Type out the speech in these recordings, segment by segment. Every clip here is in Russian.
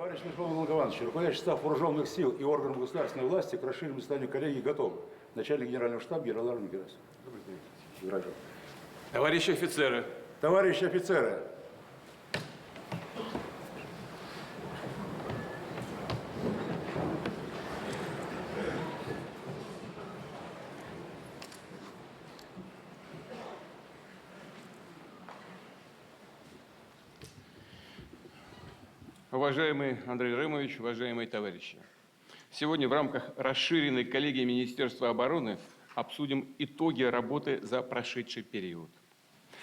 Товарищ Михаил Иванович, руководящий состав вооруженных сил и органов государственной власти к расширенному заседанию коллегии готов. Начальник генерального штаба генерал-майор Герасимов. Добрый день. Товарищи офицеры. Товарищи офицеры. Уважаемый Андрей Рымович, уважаемые товарищи, сегодня в рамках расширенной коллегии Министерства обороны обсудим итоги работы за прошедший период.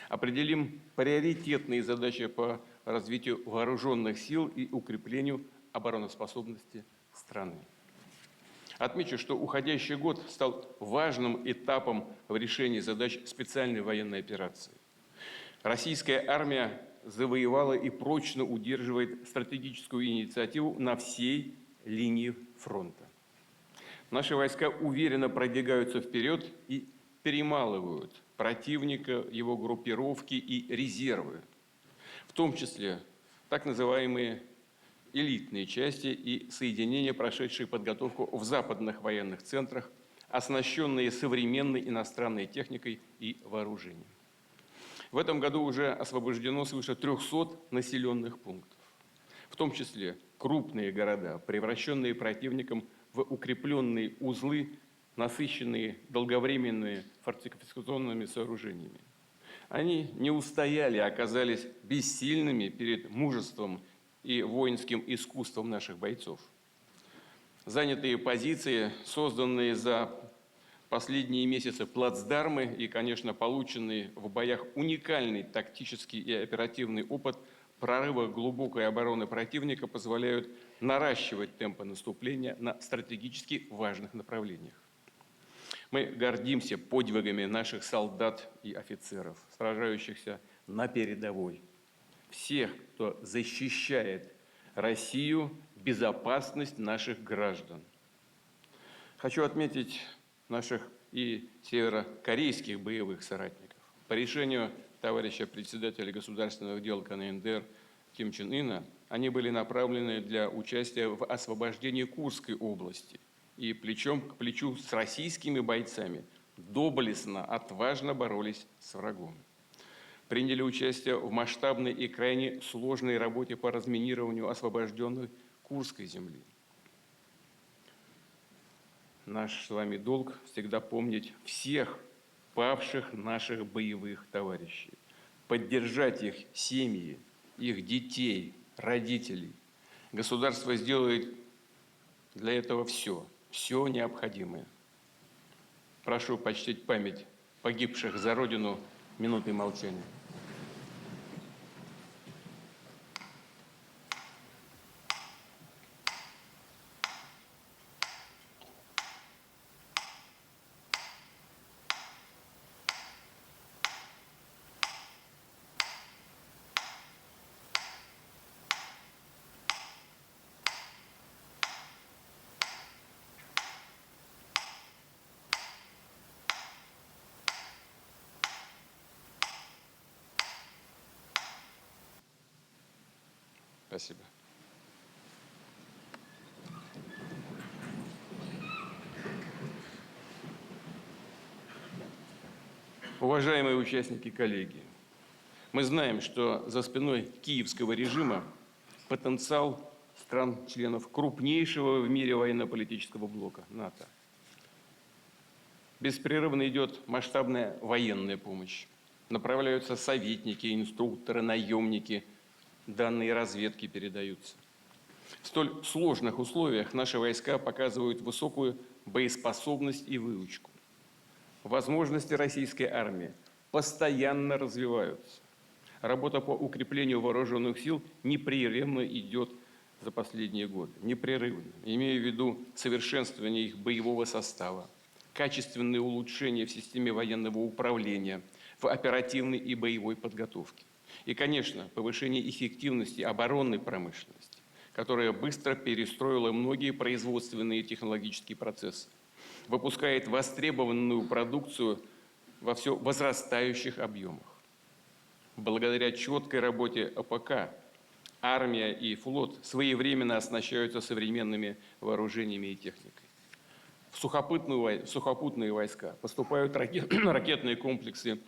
Определим приоритетные задачи по развитию вооруженных сил и укреплению обороноспособности страны. Отмечу, что уходящий год стал важным этапом в решении задач специальной военной операции. Российская армия завоевала и прочно удерживает стратегическую инициативу на всей линии фронта. Наши войска уверенно продвигаются вперед и перемалывают противника, его группировки и резервы, в том числе так называемые элитные части и соединения, прошедшие подготовку в западных военных центрах, оснащенные современной иностранной техникой и вооружением. В этом году уже освобождено свыше 300 населенных пунктов, в том числе крупные города, превращенные противником в укрепленные узлы, насыщенные долговременными фортификационными сооружениями. Они не устояли, оказались бессильными перед мужеством и воинским искусством наших бойцов. Занятые позиции, созданные за последние месяцы плацдармы и, конечно, полученный в боях уникальный тактический и оперативный опыт прорыва глубокой обороны противника позволяют наращивать темпы наступления на стратегически важных направлениях. Мы гордимся подвигами наших солдат и офицеров, сражающихся на передовой. Всех, кто защищает Россию, безопасность наших граждан. Хочу отметить наших и северокорейских боевых соратников. По решению товарища председателя государственных дел КНДР Ким Чен Ына они были направлены для участия в освобождении Курской области и плечом к плечу с российскими бойцами доблестно, отважно боролись с врагом. Приняли участие в масштабной и крайне сложной работе по разминированию освобожденной Курской земли. Наш с вами долг всегда помнить всех павших наших боевых товарищей, поддержать их семьи, их детей, родителей. Государство сделает для этого все необходимое. Прошу почтить память погибших за Родину минутой молчания. Спасибо. Уважаемые участники коллегии, мы знаем, что за спиной киевского режима потенциал стран-членов крупнейшего в мире военно-политического блока НАТО. Беспрерывно идет масштабная военная помощь. Направляются советники, инструкторы, наемники, данные разведки передаются. В столь сложных условиях наши войска показывают высокую боеспособность и выучку. Возможности российской армии постоянно развиваются. Работа по укреплению вооруженных сил непрерывно идет за последние годы. Непрерывно. Имея в виду совершенствование их боевого состава, качественные улучшения в системе военного управления, в оперативной и боевой подготовке. И, конечно, повышение эффективности оборонной промышленности, которая быстро перестроила многие производственные и технологические процессы, выпускает востребованную продукцию во все возрастающих объемах. Благодаря четкой работе АПК армия и флот своевременно оснащаются современными вооружениями и техникой. В сухопутные войска поступают ракетные комплексы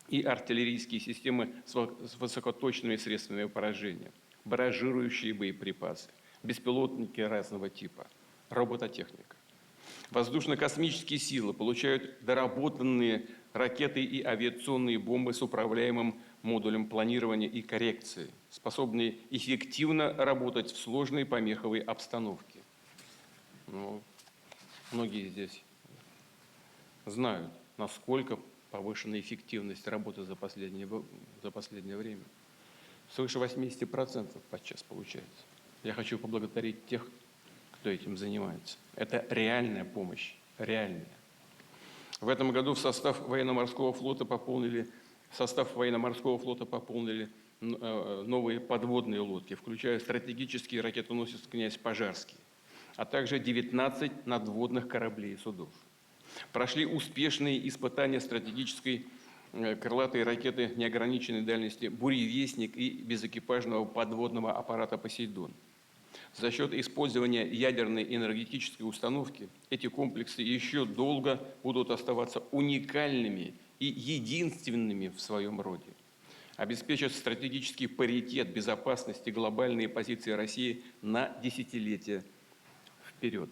и артиллерийские системы с высокоточными средствами поражения, барражирующие боеприпасы, беспилотники разного типа, робототехника. Воздушно-космические силы получают доработанные ракеты и авиационные бомбы с управляемым модулем планирования и коррекции, способные эффективно работать в сложной помеховой обстановке. Ну, многие здесь знают, насколько повышена эффективность работы за последнее время. Свыше 80% подчас получается. Я хочу поблагодарить тех, кто этим занимается. Это реальная помощь, реальная. В этом году в состав военно-морского флота пополнили новые подводные лодки, включая стратегический ракетоносец «Князь Пожарский», а также 19 надводных кораблей и судов. Прошли успешные испытания стратегической крылатой ракеты неограниченной дальности «Буревестник» и безэкипажного подводного аппарата «Посейдон». За счет использования ядерной энергетической установки эти комплексы еще долго будут оставаться уникальными и единственными в своем роде. Обеспечат стратегический паритет безопасности глобальные позиции России на десятилетия вперед.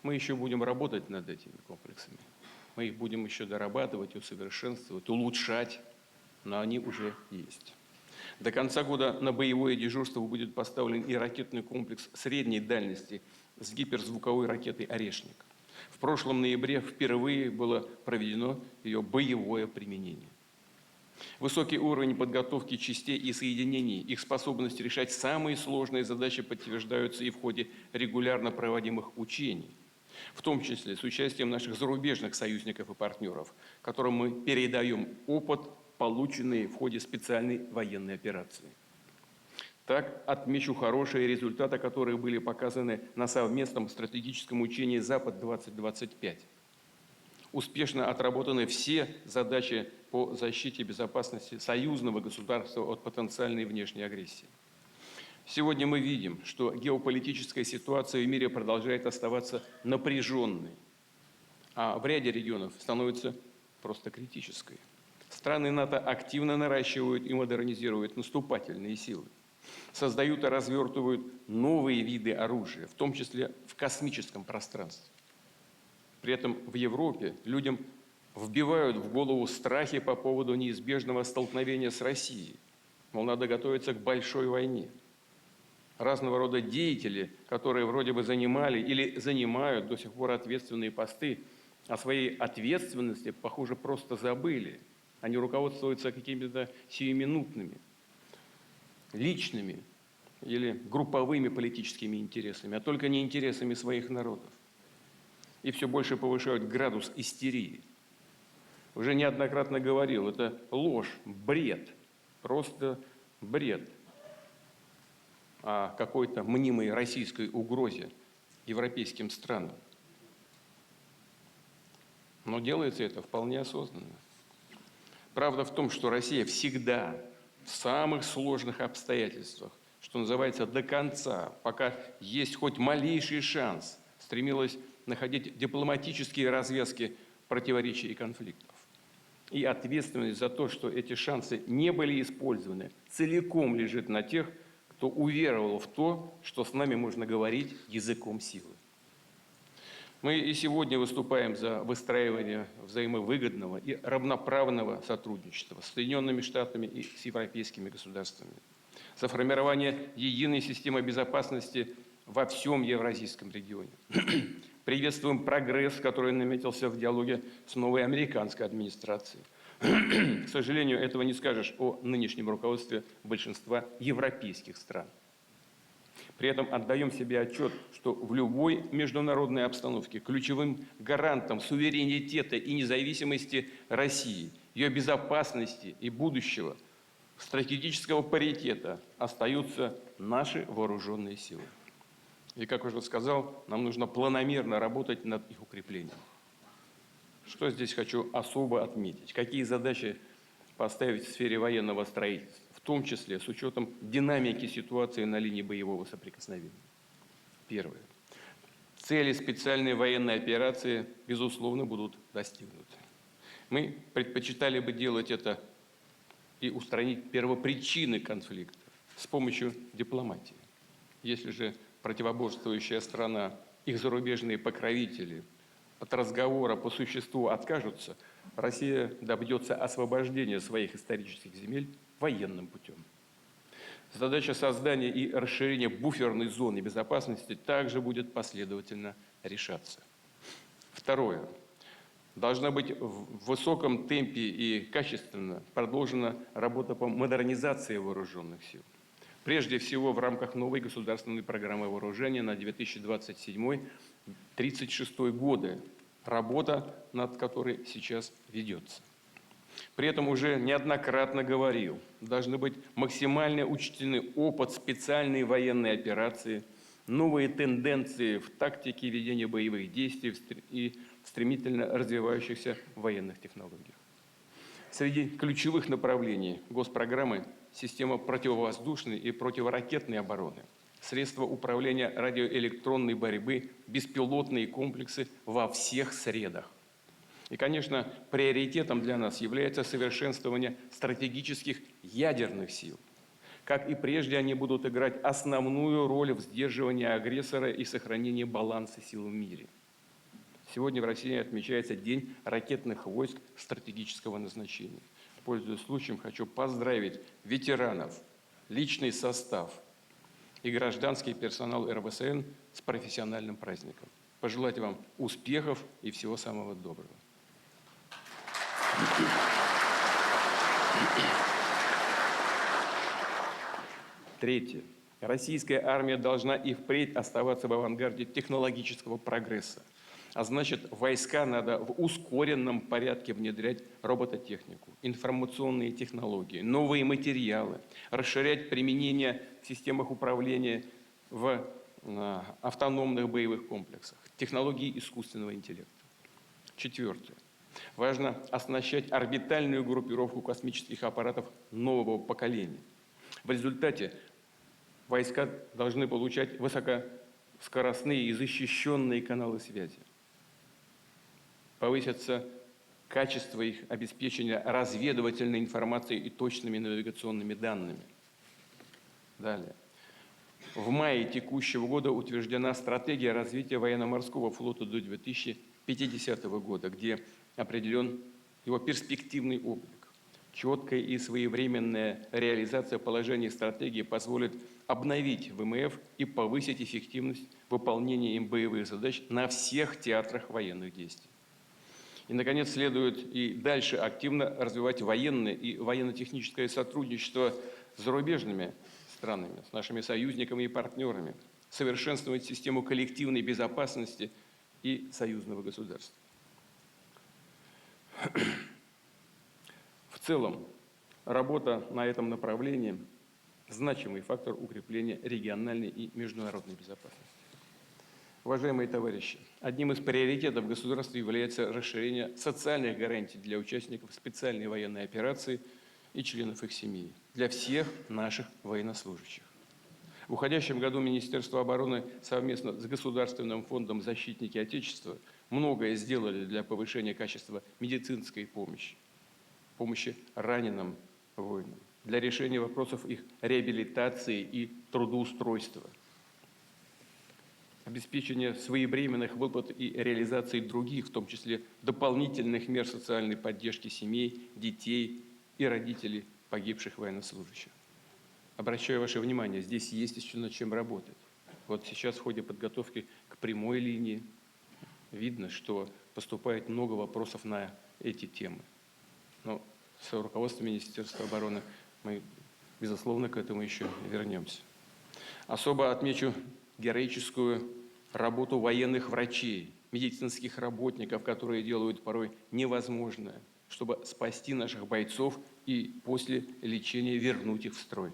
Мы еще будем работать над этими комплексами. Мы их будем еще дорабатывать, усовершенствовать, улучшать, но они уже есть. До конца года на боевое дежурство будет поставлен и ракетный комплекс средней дальности с гиперзвуковой ракетой «Орешник». В прошлом ноябре впервые было проведено ее боевое применение. Высокий уровень подготовки частей и соединений, их способность решать самые сложные задачи подтверждаются и в ходе регулярно проводимых учений, в том числе с участием наших зарубежных союзников и партнеров, которым мы передаем опыт, полученный в ходе специальной военной операции. Так, отмечу хорошие результаты, которые были показаны на совместном стратегическом учении «Запад-2025». Успешно отработаны все задачи по защите безопасности союзного государства от потенциальной внешней агрессии. Сегодня мы видим, что геополитическая ситуация в мире продолжает оставаться напряженной, а в ряде регионов становится просто критической. Страны НАТО активно наращивают и модернизируют наступательные силы, создают и развертывают новые виды оружия, в том числе в космическом пространстве. При этом в Европе людям вбивают в голову страхи по поводу неизбежного столкновения с Россией. Мол, надо готовиться к большой войне. Разного рода деятели, которые вроде бы занимали или занимают до сих пор ответственные посты, о своей ответственности, похоже, просто забыли. Они руководствуются какими-то сиюминутными, личными или групповыми политическими интересами, а только не интересами своих народов. И все больше повышают градус истерии. Уже неоднократно говорил, это ложь, бред, просто бред о какой-то мнимой российской угрозе европейским странам. Но делается это вполне осознанно. Правда в том, что Россия всегда в самых сложных обстоятельствах, что называется, до конца, пока есть хоть малейший шанс, стремилась находить дипломатические развязки противоречий и конфликтов. И ответственность за то, что эти шансы не были использованы, целиком лежит на тех, кто уверовал в то, что с нами можно говорить языком силы. Мы и сегодня выступаем за выстраивание взаимовыгодного и равноправного сотрудничества с Соединенными Штатами и с европейскими государствами, за формирование единой системы безопасности во всем евразийском регионе. Приветствуем прогресс, который наметился в диалоге с новой американской администрацией. К сожалению, этого не скажешь о нынешнем руководстве большинства европейских стран. При этом отдаем себе отчет, что в любой международной обстановке ключевым гарантом суверенитета и независимости России, ее безопасности и будущего, стратегического паритета остаются наши вооруженные силы. И, как уже сказал, нам нужно планомерно работать над их укреплением. Что здесь хочу особо отметить? Какие задачи поставить в сфере военного строительства, в в том числе с учетом динамики ситуации на линии боевого соприкосновения. Первое. Цели специальной военной операции, безусловно, будут достигнуты. Мы предпочитали бы делать это и устранить первопричины конфликта с помощью дипломатии. Если же противоборствующая страна, их зарубежные покровители от разговора по существу откажутся, Россия добьется освобождения своих исторических земель военным путем. Задача создания и расширения буферной зоны безопасности также будет последовательно решаться. Второе. Должна быть в высоком темпе и качественно продолжена работа по модернизации вооруженных сил. Прежде всего в рамках новой государственной программы вооружения на 2027-2036 годы, работа над которой сейчас ведется. При этом уже неоднократно говорил, должны быть максимально учтены опыт специальной военной операции, новые тенденции в тактике ведения боевых действий и стремительно развивающихся военных технологиях. Среди ключевых направлений госпрограммы – система противовоздушной и противоракетной обороны, средства управления радиоэлектронной борьбы, беспилотные комплексы во всех средах. И, конечно, приоритетом для нас является совершенствование стратегических ядерных сил. Как и прежде, они будут играть основную роль в сдерживании агрессора и сохранении баланса сил в мире. Сегодня в России отмечается День ракетных войск стратегического назначения. Пользуясь случаем, хочу поздравить ветеранов, личный состав и гражданский персонал РВСН с профессиональным праздником. Пожелать вам успехов и всего самого доброго. Третье. Российская армия должна и впредь оставаться в авангарде технологического прогресса. А значит, войска надо в ускоренном порядке внедрять робототехнику, информационные технологии, новые материалы, расширять применение в системах управления в автономных боевых комплексах, технологии искусственного интеллекта. Четвертое. Важно оснащать орбитальную группировку космических аппаратов нового поколения. В результате войска должны получать высокоскоростные и защищенные каналы связи. Повысится качество их обеспечения разведывательной информацией и точными навигационными данными. Далее. В мае текущего года утверждена стратегия развития военно-морского флота до 2050 года, где определен его перспективный облик. Четкая и своевременная реализация положений стратегии позволит обновить ВМФ и повысить эффективность выполнения им боевых задач на всех театрах военных действий. И, наконец, следует и дальше активно развивать военное и военно-техническое сотрудничество с зарубежными странами, с нашими союзниками и партнерами, совершенствовать систему коллективной безопасности и союзного государства. В целом, работа на этом направлении – значимый фактор укрепления региональной и международной безопасности. Уважаемые товарищи, одним из приоритетов государства является расширение социальных гарантий для участников специальной военной операции и членов их семей, для всех наших военнослужащих. В уходящем году Министерство обороны совместно с Государственным фондом «Защитники Отечества» многое сделали для повышения качества медицинской помощи раненым воинам, для решения вопросов их реабилитации и трудоустройства, обеспечения своевременных выплат и реализации других, в том числе дополнительных мер социальной поддержки семей, детей и родителей погибших военнослужащих. Обращаю ваше внимание, здесь есть еще над чем работать. Вот сейчас в ходе подготовки к прямой линии видно, что поступает много вопросов на эти темы. Но с руководством Министерства обороны мы, безусловно, к этому еще вернемся. Особо отмечу героическую работу военных врачей, медицинских работников, которые делают порой невозможное, чтобы спасти наших бойцов и после лечения вернуть их в строй.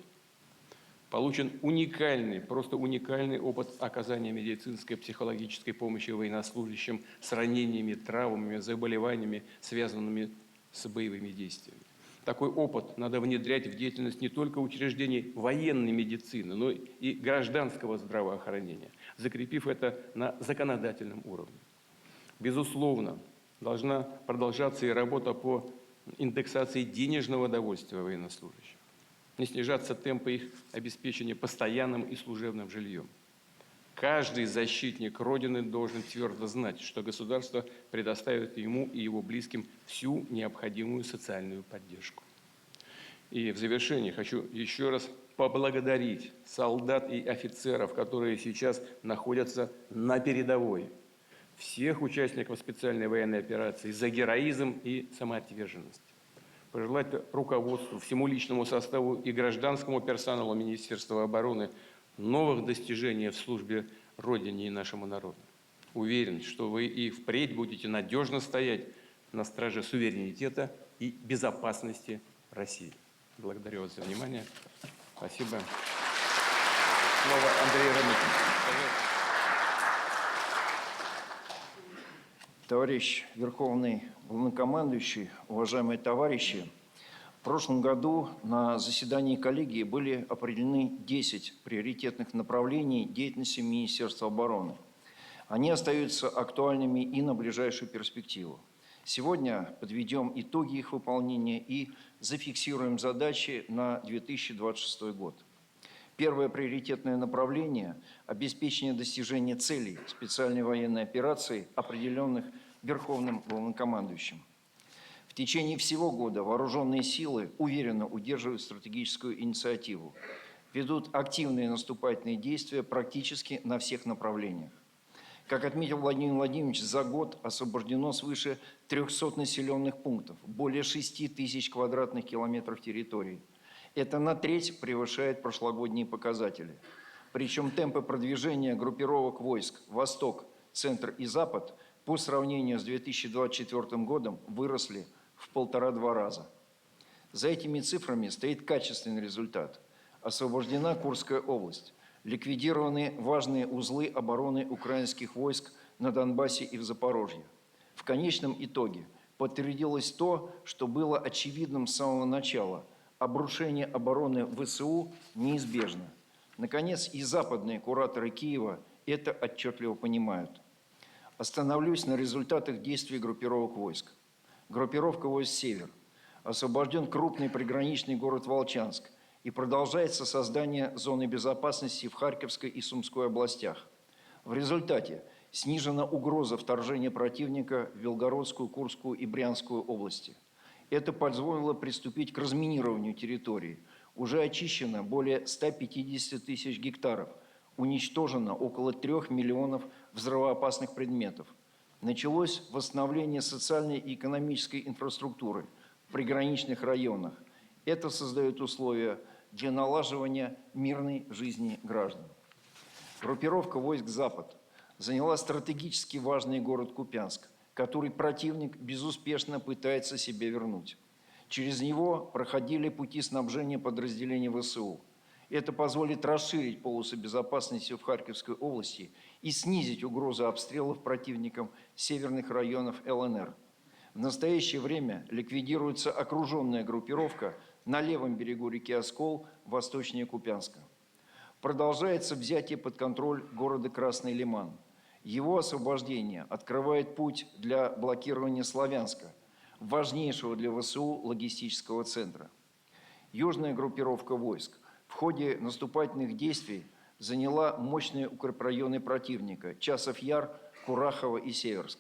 Получен уникальный, просто уникальный опыт оказания медицинской, психологической помощи военнослужащим с ранениями, травмами, заболеваниями, связанными с боевыми действиями. Такой опыт надо внедрять в деятельность не только учреждений военной медицины, но и гражданского здравоохранения, закрепив это на законодательном уровне. Безусловно, должна продолжаться и работа по индексации денежного довольствия военнослужащих. Не снижаться темпы их обеспечения постоянным и служебным жильем. Каждый защитник Родины должен твердо знать, что государство предоставит ему и его близким всю необходимую социальную поддержку. И в завершении хочу еще раз поблагодарить солдат и офицеров, которые сейчас находятся на передовой, всех участников специальной военной операции за героизм и самоотверженность. Пожелать руководству, всему личному составу и гражданскому персоналу Министерства обороны новых достижений в службе Родине и нашему народу. Уверен, что вы и впредь будете надежно стоять на страже суверенитета и безопасности России. Благодарю вас за внимание. Спасибо. Слово Андрею Ромыкину. Товарищ Верховный Главнокомандующий, уважаемые товарищи, в прошлом году на заседании коллегии были определены 10 приоритетных направлений деятельности Министерства обороны. Они остаются актуальными и на ближайшую перспективу. Сегодня подведем итоги их выполнения и зафиксируем задачи на 2026 год. Первое приоритетное направление – обеспечение достижения целей специальной военной операции, определенных Верховным Главнокомандующим. В течение всего года вооруженные силы уверенно удерживают стратегическую инициативу, ведут активные наступательные действия практически на всех направлениях. Как отметил Владимир Владимирович, за год освобождено свыше 300 населенных пунктов, более 6 тысяч квадратных километров территории. Это на треть превышает прошлогодние показатели. Причем темпы продвижения группировок войск «Восток», «Центр» и «Запад» по сравнению с 2024 годом выросли в 1,5–2 раза. За этими цифрами стоит качественный результат. Освобождена Курская область. Ликвидированы важные узлы обороны украинских войск на Донбассе и в Запорожье. В конечном итоге подтвердилось то, что было очевидным с самого начала – обрушение обороны ВСУ неизбежно. Наконец, и западные кураторы Киева это отчетливо понимают. Остановлюсь на результатах действий группировок войск. Группировка войск «Север». Освобожден крупный приграничный город Волчанск и продолжается создание зоны безопасности в Харьковской и Сумской областях. В результате снижена угроза вторжения противника в Белгородскую, Курскую и Брянскую области. Это позволило приступить к разминированию территории. Уже очищено более 150 тысяч гектаров. Уничтожено около 3 миллионов взрывоопасных предметов. Началось восстановление социальной и экономической инфраструктуры в приграничных районах. Это создает условия для налаживания мирной жизни граждан. Группировка войск «Запад» заняла стратегически важный город Купянск, который противник безуспешно пытается себе вернуть. Через него проходили пути снабжения подразделений ВСУ. Это позволит расширить полосы безопасности в Харьковской области и снизить угрозу обстрелов противником северных районов ЛНР. В настоящее время ликвидируется окруженная группировка на левом берегу реки Оскол, восточнее Купянска. Продолжается взятие под контроль города Красный Лиман. Его освобождение открывает путь для блокирования Славянска, важнейшего для ВСУ логистического центра. Южная группировка войск в ходе наступательных действий заняла мощные укрепрайоны противника – Часов Яр, Курахово и Северск.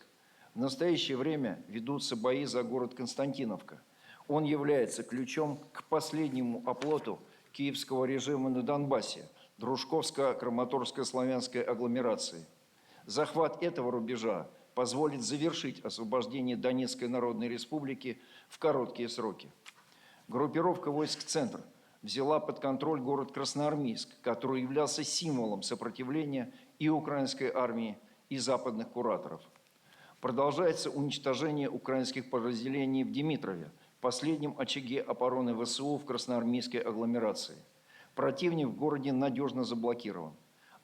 В настоящее время ведутся бои за город Константиновка. Он является ключом к последнему оплоту киевского режима на Донбассе – Дружковско-Краматорско-Славянской агломерации. Захват этого рубежа позволит завершить освобождение Донецкой Народной Республики в короткие сроки. Группировка войск «Центр» взяла под контроль город Красноармейск, который являлся символом сопротивления и украинской армии, и западных кураторов. Продолжается уничтожение украинских подразделений в Димитрове, последнем очаге обороны ВСУ в красноармейской агломерации. Противник в городе надежно заблокирован.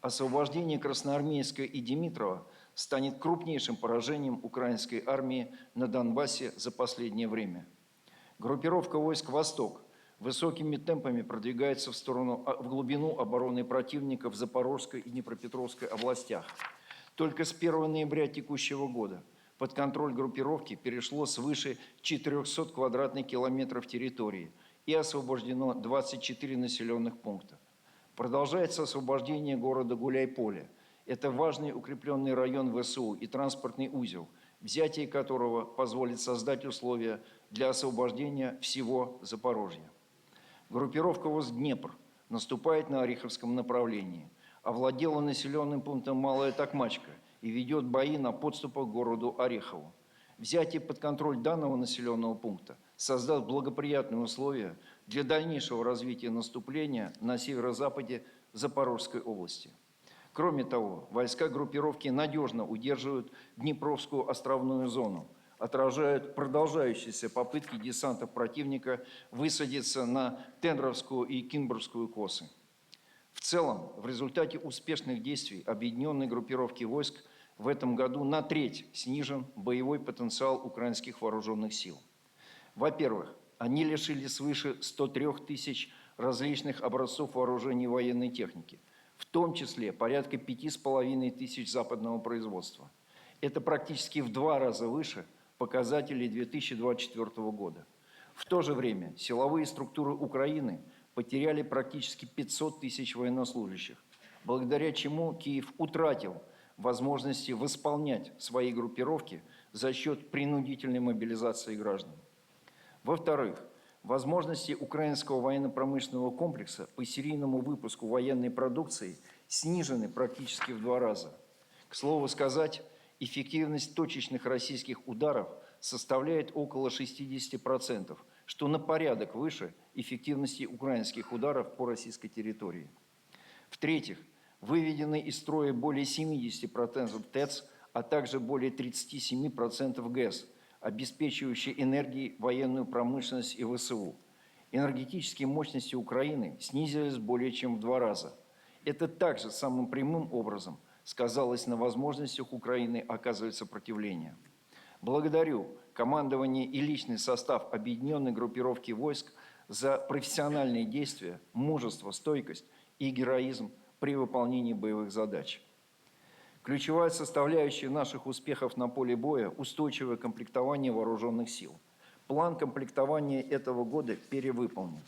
Освобождение Красноармейска и Димитрова станет крупнейшим поражением украинской армии на Донбассе за последнее время. Группировка войск «Восток» высокими темпами продвигается в глубину обороны противника в Запорожской и Днепропетровской областях. Только с 1 ноября текущего года под контроль группировки перешло свыше 400 квадратных километров территории и освобождено 24 населенных пункта. Продолжается освобождение города Гуляйполе. Это важный укрепленный район ВСУ и транспортный узел, взятие которого позволит создать условия для освобождения всего Запорожья. Группировка «Днепр» наступает на Ореховском направлении, овладела населенным пунктом Малая Токмачка и ведет бои на подступах к городу Орехову. Взятие под контроль данного населенного пункта создаст благоприятные условия для дальнейшего развития наступления на северо-западе Запорожской области. Кроме того, войска группировки надежно удерживают Днепровскую островную зону, отражают продолжающиеся попытки десанта противника высадиться на Тендровскую и Кинбургскую косы. В целом, в результате успешных действий объединенной группировки войск в этом году на треть снижен боевой потенциал украинских вооруженных сил. Во-первых, они лишили свыше 103 тысяч различных образцов вооружений и военной техники, в том числе порядка 5,5 тысяч западного производства. Это практически в 2 раза выше показателей 2024 года. В то же время силовые структуры Украины потеряли практически 500 тысяч военнослужащих, благодаря чему Киев утратил возможности восполнять свои группировки за счет принудительной мобилизации граждан. Во-вторых, возможности украинского военно-промышленного комплекса по серийному выпуску военной продукции снижены практически в 2 раза. К слову сказать, эффективность точечных российских ударов составляет около 60%, что на порядок выше эффективности украинских ударов по российской территории. В-третьих, выведены из строя более 70% ТЭЦ, а также более 37% ГЭС, обеспечивающие энергией военную промышленность и ВСУ. Энергетические мощности Украины снизились более чем в 2 раза. Это также самым прямым образом сказалось на возможностях Украины оказывать сопротивление. Благодарю командование и личный состав объединенной группировки войск за профессиональные действия, мужество, стойкость и героизм при выполнении боевых задач. Ключевая составляющая наших успехов на поле боя – устойчивое комплектование вооруженных сил. План комплектования этого года перевыполнен.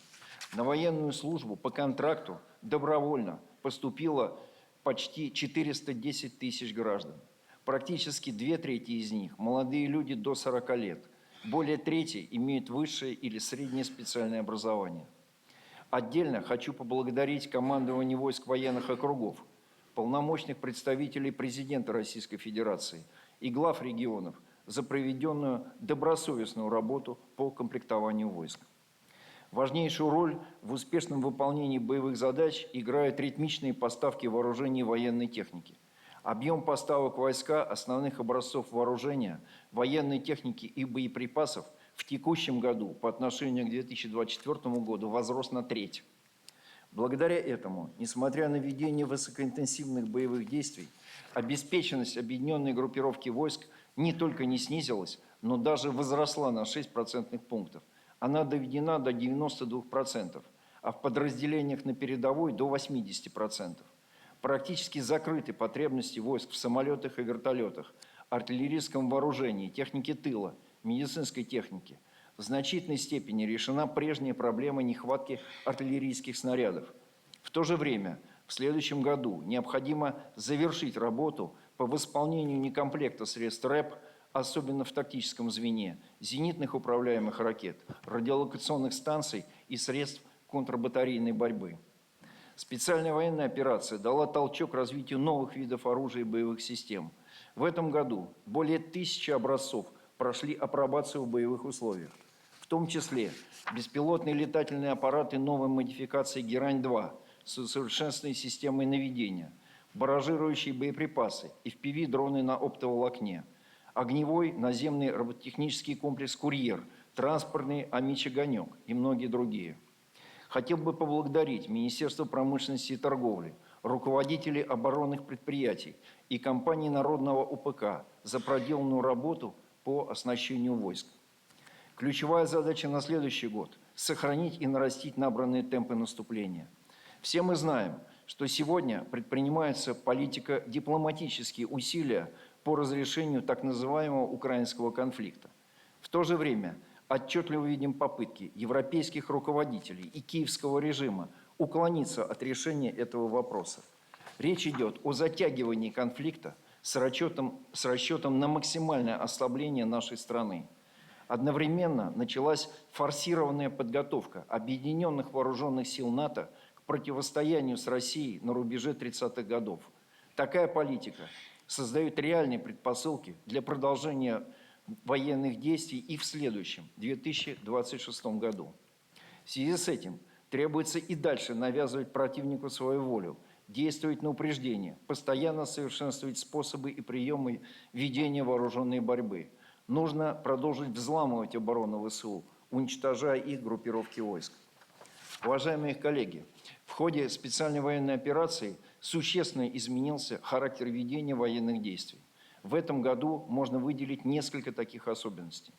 На военную службу по контракту добровольно поступило почти 410 тысяч граждан. Практически 2/3 из них – молодые люди до 40 лет. Более трети имеют высшее или среднее специальное образование. Отдельно хочу поблагодарить командование войск военных округов, полномочных представителей президента Российской Федерации и глав регионов за проведенную добросовестную работу по комплектованию войск. Важнейшую роль в успешном выполнении боевых задач играют ритмичные поставки вооружений и военной техники. Объем поставок войска основных образцов вооружения, военной техники и боеприпасов в текущем году по отношению к 2024 году возрос на треть. Благодаря этому, несмотря на ведение высокоинтенсивных боевых действий, обеспеченность объединенной группировки войск не только не снизилась, но даже возросла на 6 процентных пунктов. Она доведена до 92%, а в подразделениях на передовой до 80%. Практически закрыты потребности войск в самолетах и вертолетах, артиллерийском вооружении, технике тыла, медицинской технике. В значительной степени решена прежняя проблема нехватки артиллерийских снарядов. В то же время в следующем году необходимо завершить работу по восполнению некомплекта средств РЭП, особенно в тактическом звене, зенитных управляемых ракет, радиолокационных станций и средств контрбатарейной борьбы. Специальная военная операция дала толчок развитию новых видов оружия и боевых систем. В этом году более 1000 образцов прошли апробацию в боевых условиях, в том числе беспилотные летательные аппараты новой модификации «Герань-2» с усовершенствованной системой наведения, барражирующие боеприпасы, FPV-дроны на оптоволокне, огневой наземный робототехнический комплекс «Курьер», транспортный «Амич-Огонек» и многие другие. Хотел бы поблагодарить Министерство промышленности и торговли, руководителей оборонных предприятий и компании Народного УПК за проделанную работу по оснащению войск. Ключевая задача на следующий год – сохранить и нарастить набранные темпы наступления. Все мы знаем, что сегодня предпринимаются политико-дипломатические усилия по разрешению так называемого украинского конфликта. В то же время отчетливо видим попытки европейских руководителей и киевского режима уклониться от решения этого вопроса. Речь идет о затягивании конфликта с расчетом на максимальное ослабление нашей страны. Одновременно началась форсированная подготовка объединенных вооруженных сил НАТО к противостоянию с Россией на рубеже 30-х годов. Такая политика создает реальные предпосылки для продолжения военных действий и в следующем, 2026 году. В связи с этим требуется и дальше навязывать противнику свою волю, действовать на упреждение, постоянно совершенствовать способы и приемы ведения вооруженной борьбы. Нужно продолжить взламывать оборону ВСУ, уничтожая их группировки войск. Уважаемые коллеги, в ходе специальной военной операции существенно изменился характер ведения военных действий. В этом году можно выделить несколько таких особенностей.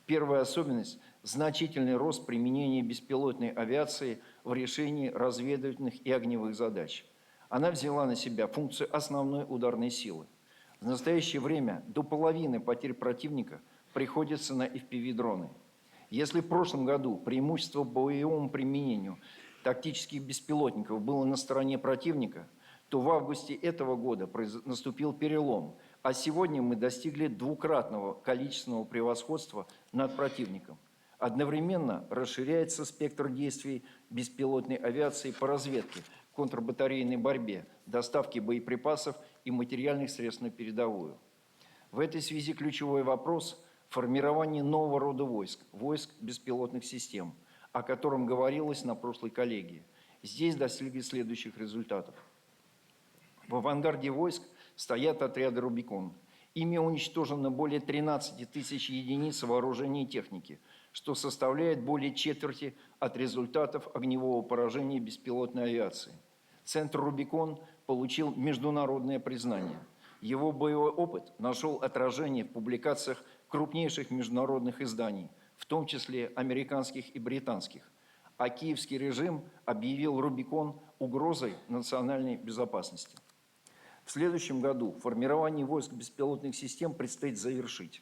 Первая особенность – значительный рост применения беспилотной авиации в решении разведывательных и огневых задач. Она взяла на себя функцию основной ударной силы. В настоящее время до половины потерь противника приходится на FPV-дроны. Если в прошлом году преимущество по боевому применению тактических беспилотников было на стороне противника, то в августе этого года наступил перелом, а сегодня мы достигли двукратного количественного превосходства над противником. Одновременно расширяется спектр действий беспилотной авиации по разведке, контрбатарейной борьбе, доставке боеприпасов и материальных средств на передовую. В этой связи ключевой вопрос – формирование нового рода войск беспилотных систем, о котором говорилось на прошлой коллегии. Здесь достигли следующих результатов. В авангарде войск стоят отряды «Рубикон». Ими уничтожено более 13 тысяч единиц вооружения и техники, что составляет более четверти от результатов огневого поражения беспилотной авиации. Центр «Рубикон» получил международное признание. Его боевой опыт нашел отражение в публикациях крупнейших международных изданий, в том числе американских и британских. А киевский режим объявил «Рубикон» угрозой национальной безопасности. В следующем году формирование войск беспилотных систем предстоит завершить.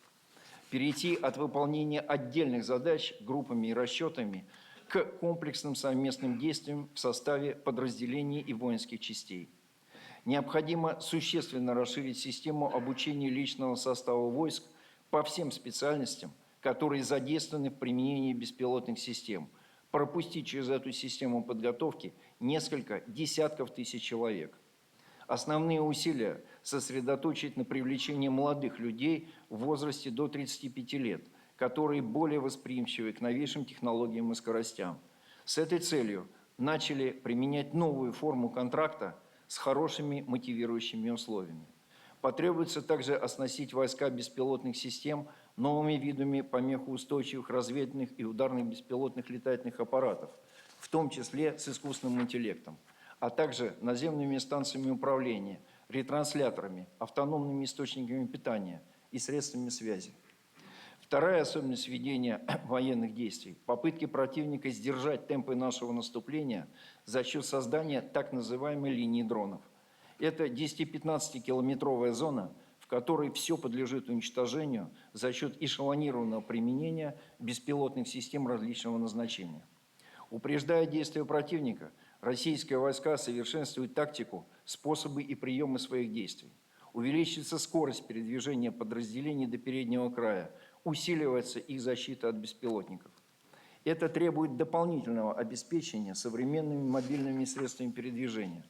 Перейти от выполнения отдельных задач группами и расчетами к комплексным совместным действиям в составе подразделений и воинских частей. Необходимо существенно расширить систему обучения личного состава войск по всем специальностям, которые задействованы в применении беспилотных систем, пропустить через эту систему подготовки несколько десятков тысяч человек. Основные усилия сосредоточить на привлечении молодых людей в возрасте до 35 лет, которые более восприимчивы к новейшим технологиям и скоростям. С этой целью начали применять новую форму контракта с хорошими мотивирующими условиями. Потребуется также оснастить войска беспилотных систем новыми видами помехоустойчивых разведывательных и ударных беспилотных летательных аппаратов, в том числе с искусственным интеллектом, а также наземными станциями управления, ретрансляторами, автономными источниками питания и средствами связи. Вторая особенность ведения военных действий – попытки противника сдержать темпы нашего наступления за счет создания так называемой линии дронов. Это 10-15-километровая зона, в которой все подлежит уничтожению за счет эшелонированного применения беспилотных систем различного назначения. Упреждая действия противника, российские войска совершенствуют тактику, способы и приемы своих действий. Увеличивается скорость передвижения подразделений до переднего края, усиливается их защита от беспилотников. Это требует дополнительного обеспечения современными мобильными средствами передвижения.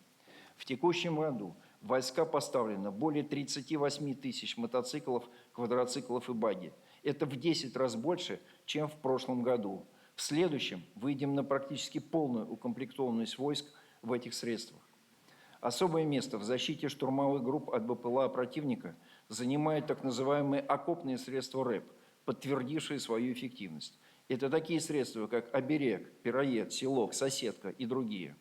В текущем году в войска поставлено более 38 тысяч мотоциклов, квадроциклов и багги. Это в 10 раз больше, чем в прошлом году. В следующем выйдем на практически полную укомплектованность войск в этих средствах. Особое место в защите штурмовых групп от БПЛА противника занимают так называемые окопные средства РЭП, подтвердившие свою эффективность. Это такие средства, как «Оберег», «Пироед», «Селок», «Соседка» и другие.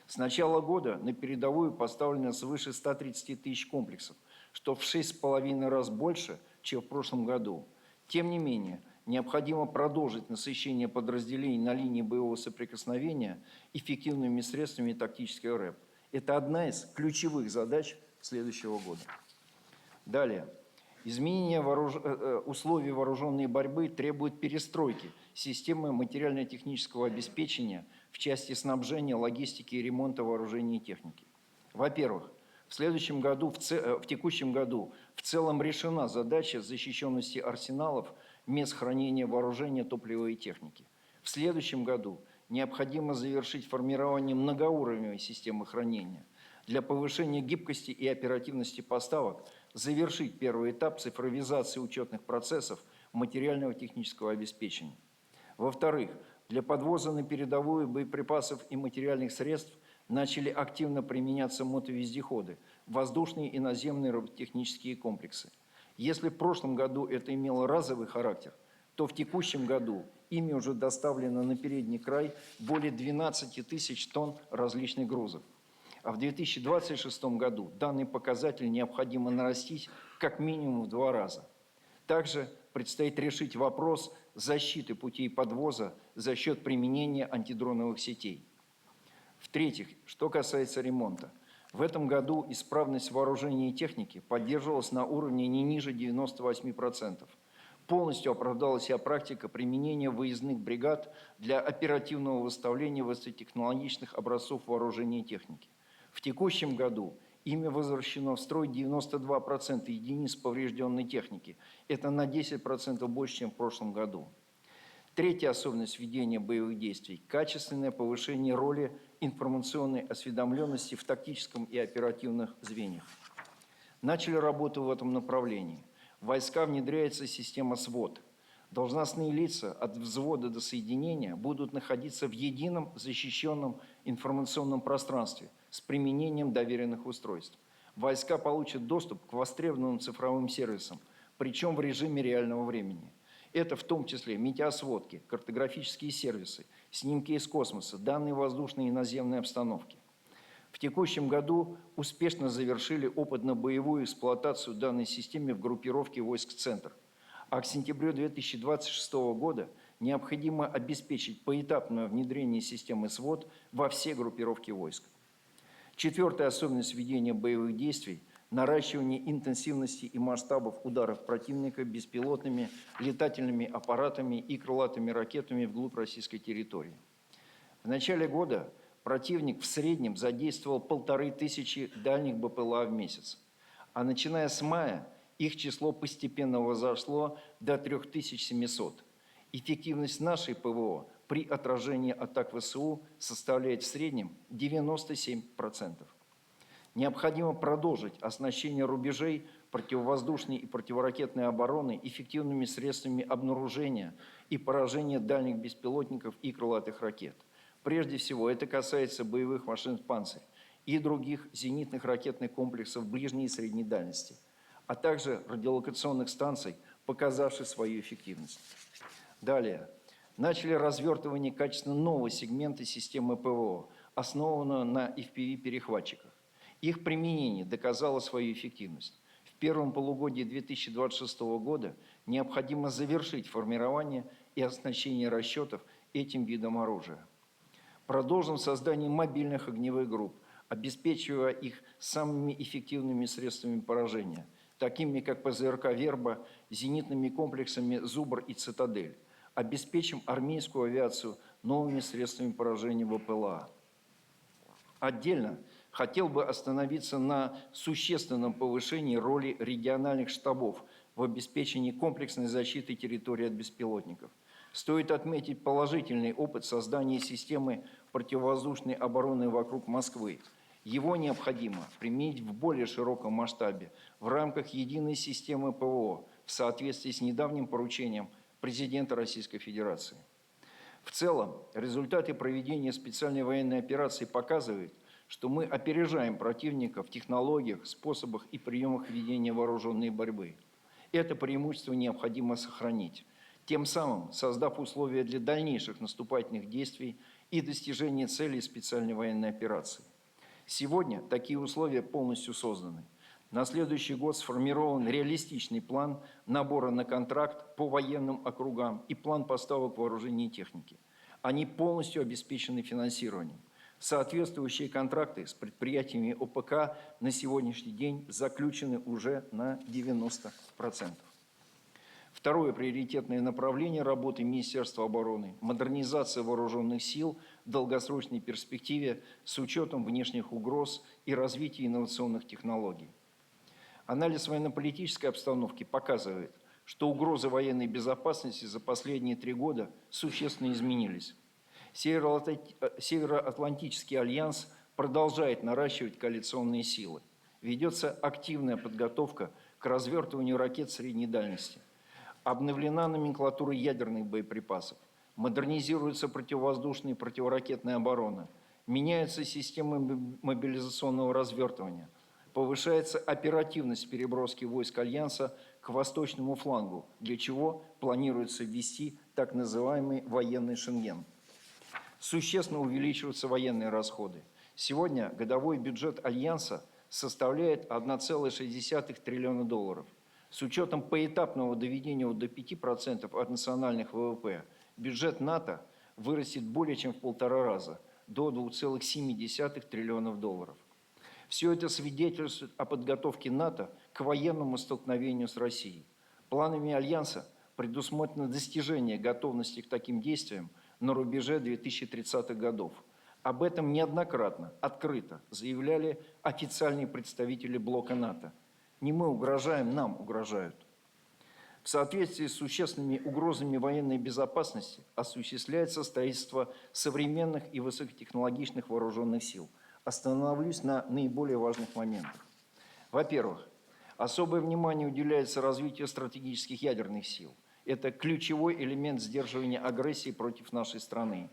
С начала года на передовую поставлено свыше 130 тысяч комплексов, что в 6,5 раз больше, чем в прошлом году. Тем не менее, необходимо продолжить насыщение подразделений на линии боевого соприкосновения эффективными средствами тактической РЭП. Это одна из ключевых задач следующего года. Далее. Изменение условий вооруженной борьбы требует перестройки системы материально-технического обеспечения в части снабжения, логистики и ремонта вооружений и техники. Во-первых, в текущем году в целом решена задача защищенности арсеналов, мест хранения вооружения, топлива и техники. В следующем году необходимо завершить формирование многоуровневой системы хранения. Для повышения гибкости и оперативности поставок завершить первый этап цифровизации учетных процессов материального технического обеспечения. Во-вторых, для подвоза на передовую боеприпасов и материальных средств начали активно применяться мотовездеходы, воздушные и наземные робототехнические комплексы. Если в прошлом году это имело разовый характер, то в текущем году ими уже доставлено на передний край более 12 тысяч тонн различных грузов. А в 2026 году данный показатель необходимо нарастить как минимум в 2 раза. Также предстоит решить вопрос защиты путей подвоза за счет применения антидроновых сетей. В-третьих, что касается ремонта. В этом году исправность вооружения и техники поддерживалась на уровне не ниже 98%. Полностью оправдала себя практика применения выездных бригад для оперативного выставления высокотехнологичных образцов вооружения и техники. В текущем году ими возвращено в строй 92% единиц поврежденной техники. Это на 10% больше, чем в прошлом году. Третья особенность ведения боевых действий – качественное повышение роли информационной осведомленности в тактическом и оперативных звеньях. Начали работу в этом направлении. В войска внедряется система СВОТ. Должностные лица от взвода до соединения будут находиться в едином защищенном информационном пространстве с применением доверенных устройств. Войска получат доступ к востребованным цифровым сервисам, причем в режиме реального времени. Это в том числе метеосводки, картографические сервисы, снимки из космоса, данные воздушной и наземной обстановки. В текущем году успешно завершили опытно-боевую эксплуатацию данной системы в группировке войск «Центр». А к сентябрю 2026 года необходимо обеспечить поэтапное внедрение системы СВОТ во все группировки войск. Четвертая особенность ведения боевых действий – наращивание интенсивности и масштабов ударов противника беспилотными летательными аппаратами и крылатыми ракетами вглубь российской территории. В начале года противник в среднем задействовал 1500 дальних БПЛА в месяц, а начиная с мая их число постепенно возросло до 3700. Эффективность нашей ПВО при отражении атак ВСУ составляет в среднем 97%. Необходимо продолжить оснащение рубежей противовоздушной и противоракетной обороны эффективными средствами обнаружения и поражения дальних беспилотников и крылатых ракет. Прежде всего, это касается боевых машин «Панцирь» и других зенитных ракетных комплексов ближней и средней дальности, а также радиолокационных станций, показавших свою эффективность. Далее. Начали развертывание качественно нового сегмента системы ПВО, основанного на FPV-перехватчиках. Их применение доказало свою эффективность. В первом полугодии 2026 года необходимо завершить формирование и оснащение расчетов этим видом оружия. Продолжим создание мобильных огневых групп, обеспечивая их самыми эффективными средствами поражения, такими как ПЗРК «Верба», зенитными комплексами «Зубр» и «Цитадель». Обеспечим армейскую авиацию новыми средствами поражения ВПЛА. Отдельно хотел бы остановиться на существенном повышении роли региональных штабов в обеспечении комплексной защиты территории от беспилотников. Стоит отметить положительный опыт создания системы противовоздушной обороны вокруг Москвы. Его необходимо применить в более широком масштабе в рамках единой системы ПВО в соответствии с недавним поручением президента Российской Федерации. В целом, результаты проведения специальной военной операции показывают, что мы опережаем противника в технологиях, способах и приемах ведения вооруженной борьбы. Это преимущество необходимо сохранить, тем самым создав условия для дальнейших наступательных действий и достижения целей специальной военной операции. Сегодня такие условия полностью созданы. На следующий год сформирован реалистичный план набора на контракт по военным округам и план поставок вооружений и техники. Они полностью обеспечены финансированием. Соответствующие контракты с предприятиями ОПК на сегодняшний день заключены уже на 90%. Второе приоритетное направление работы Министерства обороны – модернизация вооруженных сил в долгосрочной перспективе с учетом внешних угроз и развития инновационных технологий. Анализ военно-политической обстановки показывает, что угрозы военной безопасности за последние 3 года существенно изменились. Североатлантический альянс продолжает наращивать коалиционные силы. Ведется активная подготовка к развертыванию ракет средней дальности. Обновлена номенклатура ядерных боеприпасов. Модернизируется противовоздушная и противоракетная оборона. Меняются системы мобилизационного развертывания. Повышается оперативность переброски войск Альянса к восточному флангу, для чего планируется ввести так называемый военный Шенген. Существенно увеличиваются военные расходы. Сегодня годовой бюджет Альянса составляет 1,6 триллиона долларов. С учетом поэтапного доведения до 5% от национальных ВВП, бюджет НАТО вырастет более чем в 1,5 раза, до 2,7 триллионов долларов. Все это свидетельствует о подготовке НАТО к военному столкновению с Россией. Планами Альянса предусмотрено достижение готовности к таким действиям на рубеже 2030-х годов. Об этом неоднократно, открыто заявляли официальные представители блока НАТО. Не мы угрожаем, нам угрожают. В соответствии с существенными угрозами военной безопасности осуществляется строительство современных и высокотехнологичных вооруженных сил. Остановлюсь на наиболее важных моментах. Во-первых, особое внимание уделяется развитию стратегических ядерных сил. Это ключевой элемент сдерживания агрессии против нашей страны.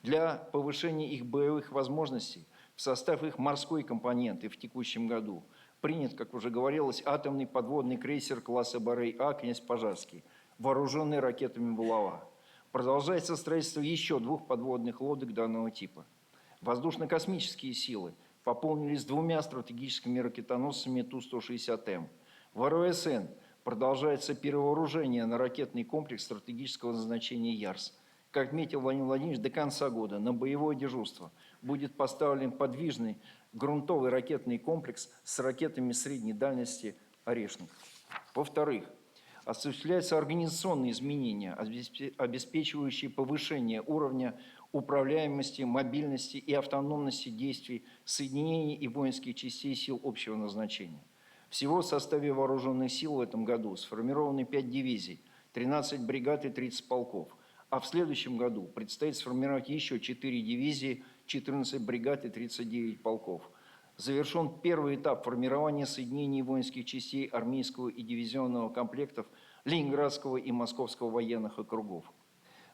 Для повышения их боевых возможностей в состав их морской компоненты в текущем году принят, как уже говорилось, атомный подводный крейсер класса Борей-А «Князь Пожарский», вооруженный ракетами «Булава». Продолжается строительство еще 2 подводных лодок данного типа. Воздушно-космические силы пополнились 2 стратегическими ракетоносцами Ту-160М. В РОСН продолжается перевооружение на ракетный комплекс стратегического назначения «Ярс». Как отметил Владимир Владимирович, до конца года на боевое дежурство будет поставлен подвижный грунтовый ракетный комплекс с ракетами средней дальности «Орешник». Во-вторых, осуществляются организационные изменения, обеспечивающие повышение уровня управляемости, мобильности и автономности действий соединений и воинских частей сил общего назначения. Всего в составе вооруженных сил в этом году сформированы 5 дивизий, 13 бригад и 30 полков. А в следующем году предстоит сформировать еще 4 дивизии, 14 бригад и 39 полков. Завершен первый этап формирования соединений воинских частей армейского и дивизионного комплектов Ленинградского и Московского военных округов.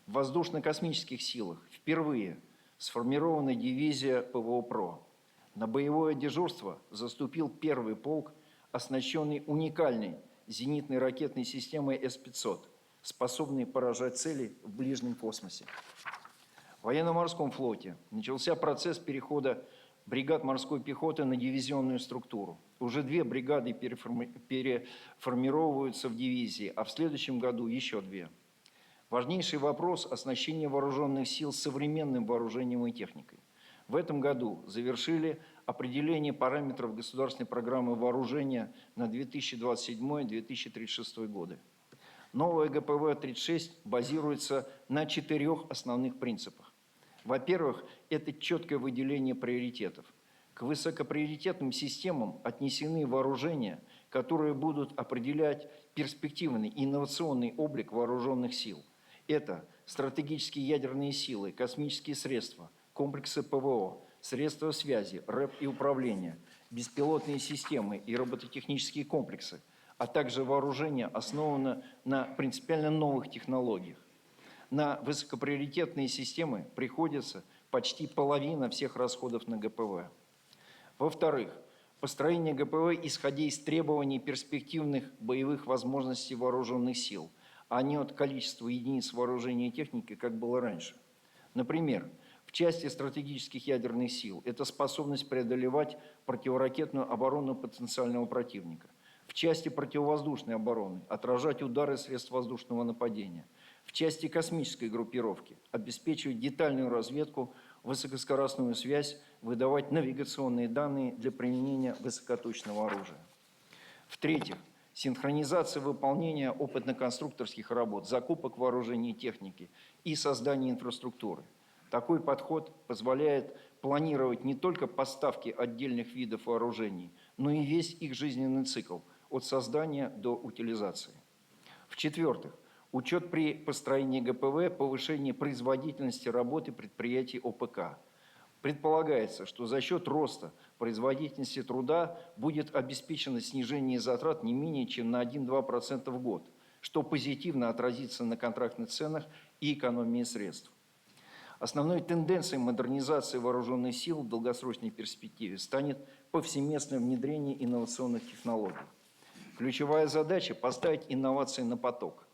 В воздушно-космических силах впервые сформирована дивизия ПВО-ПРО. На боевое дежурство заступил первый полк, оснащенный уникальной зенитной ракетной системой С-500, способной поражать цели в ближнем космосе. В военно-морском флоте начался процесс перехода бригад морской пехоты на дивизионную структуру. Уже 2 бригады переформировываются в дивизии, а в следующем году еще 2. Важнейший вопрос – оснащение вооруженных сил современным вооружением и техникой. В этом году завершили определение параметров государственной программы вооружения на 2027-2036 годы. Новая ГПВ-36 базируется на 4 основных принципах. Во-первых, это четкое выделение приоритетов. К высокоприоритетным системам отнесены вооружения, которые будут определять перспективный инновационный облик вооруженных сил. Это стратегические ядерные силы, космические средства, комплексы ПВО, средства связи, РЭП и управления, беспилотные системы и робототехнические комплексы, а также вооружение основано на принципиально новых технологиях. На высокоприоритетные системы приходится почти половина всех расходов на ГПВ. Во-вторых, построение ГПВ, исходя из требований перспективных боевых возможностей вооруженных сил, а не от количества единиц вооружения и техники, как было раньше. Например, В части стратегических ядерных сил это способность преодолевать противоракетную оборону потенциального противника. В части противовоздушной обороны отражать удары средств воздушного нападения. В части космической группировки обеспечивать детальную разведку, высокоскоростную связь, выдавать навигационные данные для применения высокоточного оружия. В-третьих, синхронизация выполнения опытно-конструкторских работ, закупок вооружений и техники и создания инфраструктуры. Такой подход позволяет планировать не только поставки отдельных видов вооружений, но и весь их жизненный цикл от создания до утилизации. В-четвертых, учет при построении ГПВ, повышение производительности работы предприятий ОПК. Предполагается, что за счет роста производительности труда будет обеспечено снижение затрат не менее чем на 1-2% в год, что позитивно отразится на контрактных ценах и экономии средств. Основной тенденцией модернизации вооруженных сил в долгосрочной перспективе станет повсеместное внедрение инновационных технологий. Ключевая задача – поставить инновации на поток.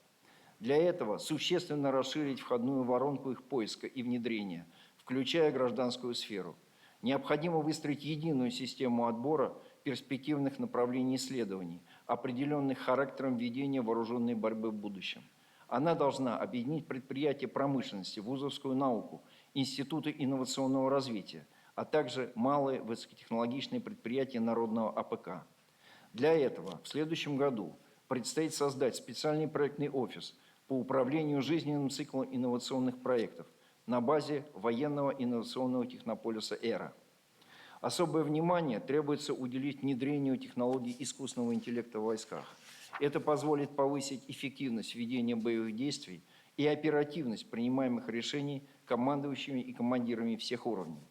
Для этого существенно расширить входную воронку их поиска и внедрения, включая гражданскую сферу. Необходимо выстроить единую систему отбора перспективных направлений исследований, определенных характером ведения вооруженной борьбы в будущем. Она должна объединить предприятия промышленности, вузовскую науку, институты инновационного развития, а также малые высокотехнологичные предприятия народного АПК. Для этого в следующем году предстоит создать специальный проектный офис по управлению жизненным циклом инновационных проектов на базе военного инновационного технополиса «Эра». Особое внимание требуется уделить внедрению технологий искусственного интеллекта в войсках. Это позволит повысить эффективность ведения боевых действий и оперативность принимаемых решений командующими и командирами всех уровней.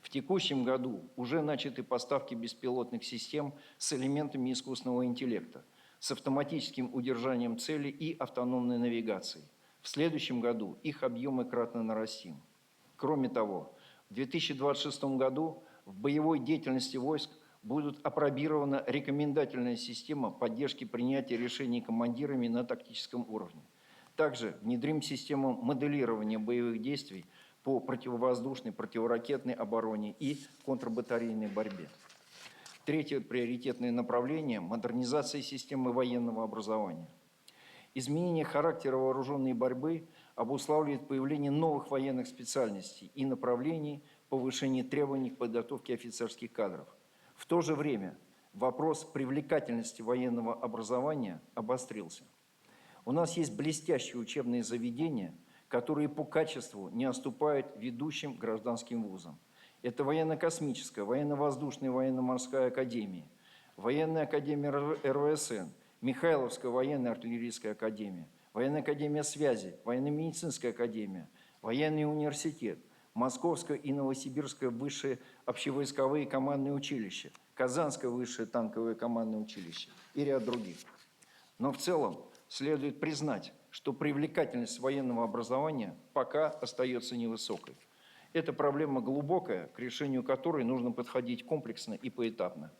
В текущем году уже начаты поставки беспилотных систем с элементами искусственного интеллекта, с автоматическим удержанием цели и автономной навигацией. В следующем году их объемы кратно нарастим. Кроме того, в 2026 году в боевой деятельности войск будет апробирована рекомендательная система поддержки принятия решений командирами на тактическом уровне. Также внедрим систему моделирования боевых действий по противовоздушной, противоракетной обороне и контрбатарейной борьбе. Третье приоритетное направление – модернизация системы военного образования. Изменение характера вооруженной борьбы обуславливает появление новых военных специальностей и направлений, повышение требований к подготовке офицерских кадров. В то же время вопрос привлекательности военного образования обострился. У нас есть блестящие учебные заведения, которые по качеству не уступают ведущим гражданским вузам. Это военно-космическая, военно-воздушная, военно-морская академия, военная академия РВСН, Михайловская военная артиллерийская академия, военная академия связи, военно-медицинская академия, военный университет, Московское и Новосибирское высшие общевойсковые командные училища, Казанское высшее танковое командное училище и ряд других. Но в целом следует признать, что привлекательность военного образования пока остается невысокой. Это проблема глубокая, к решению которой нужно подходить комплексно и поэтапно.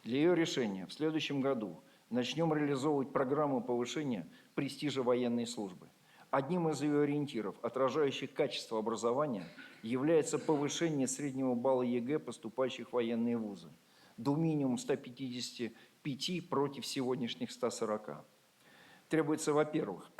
Для ее решения в следующем году начнем реализовывать программу повышения престижа военной службы. Одним из ее ориентиров, отражающих качество образования, является повышение среднего балла ЕГЭ поступающих в военные вузы до минимум 155 против сегодняшних 140. Требуется, во-первых,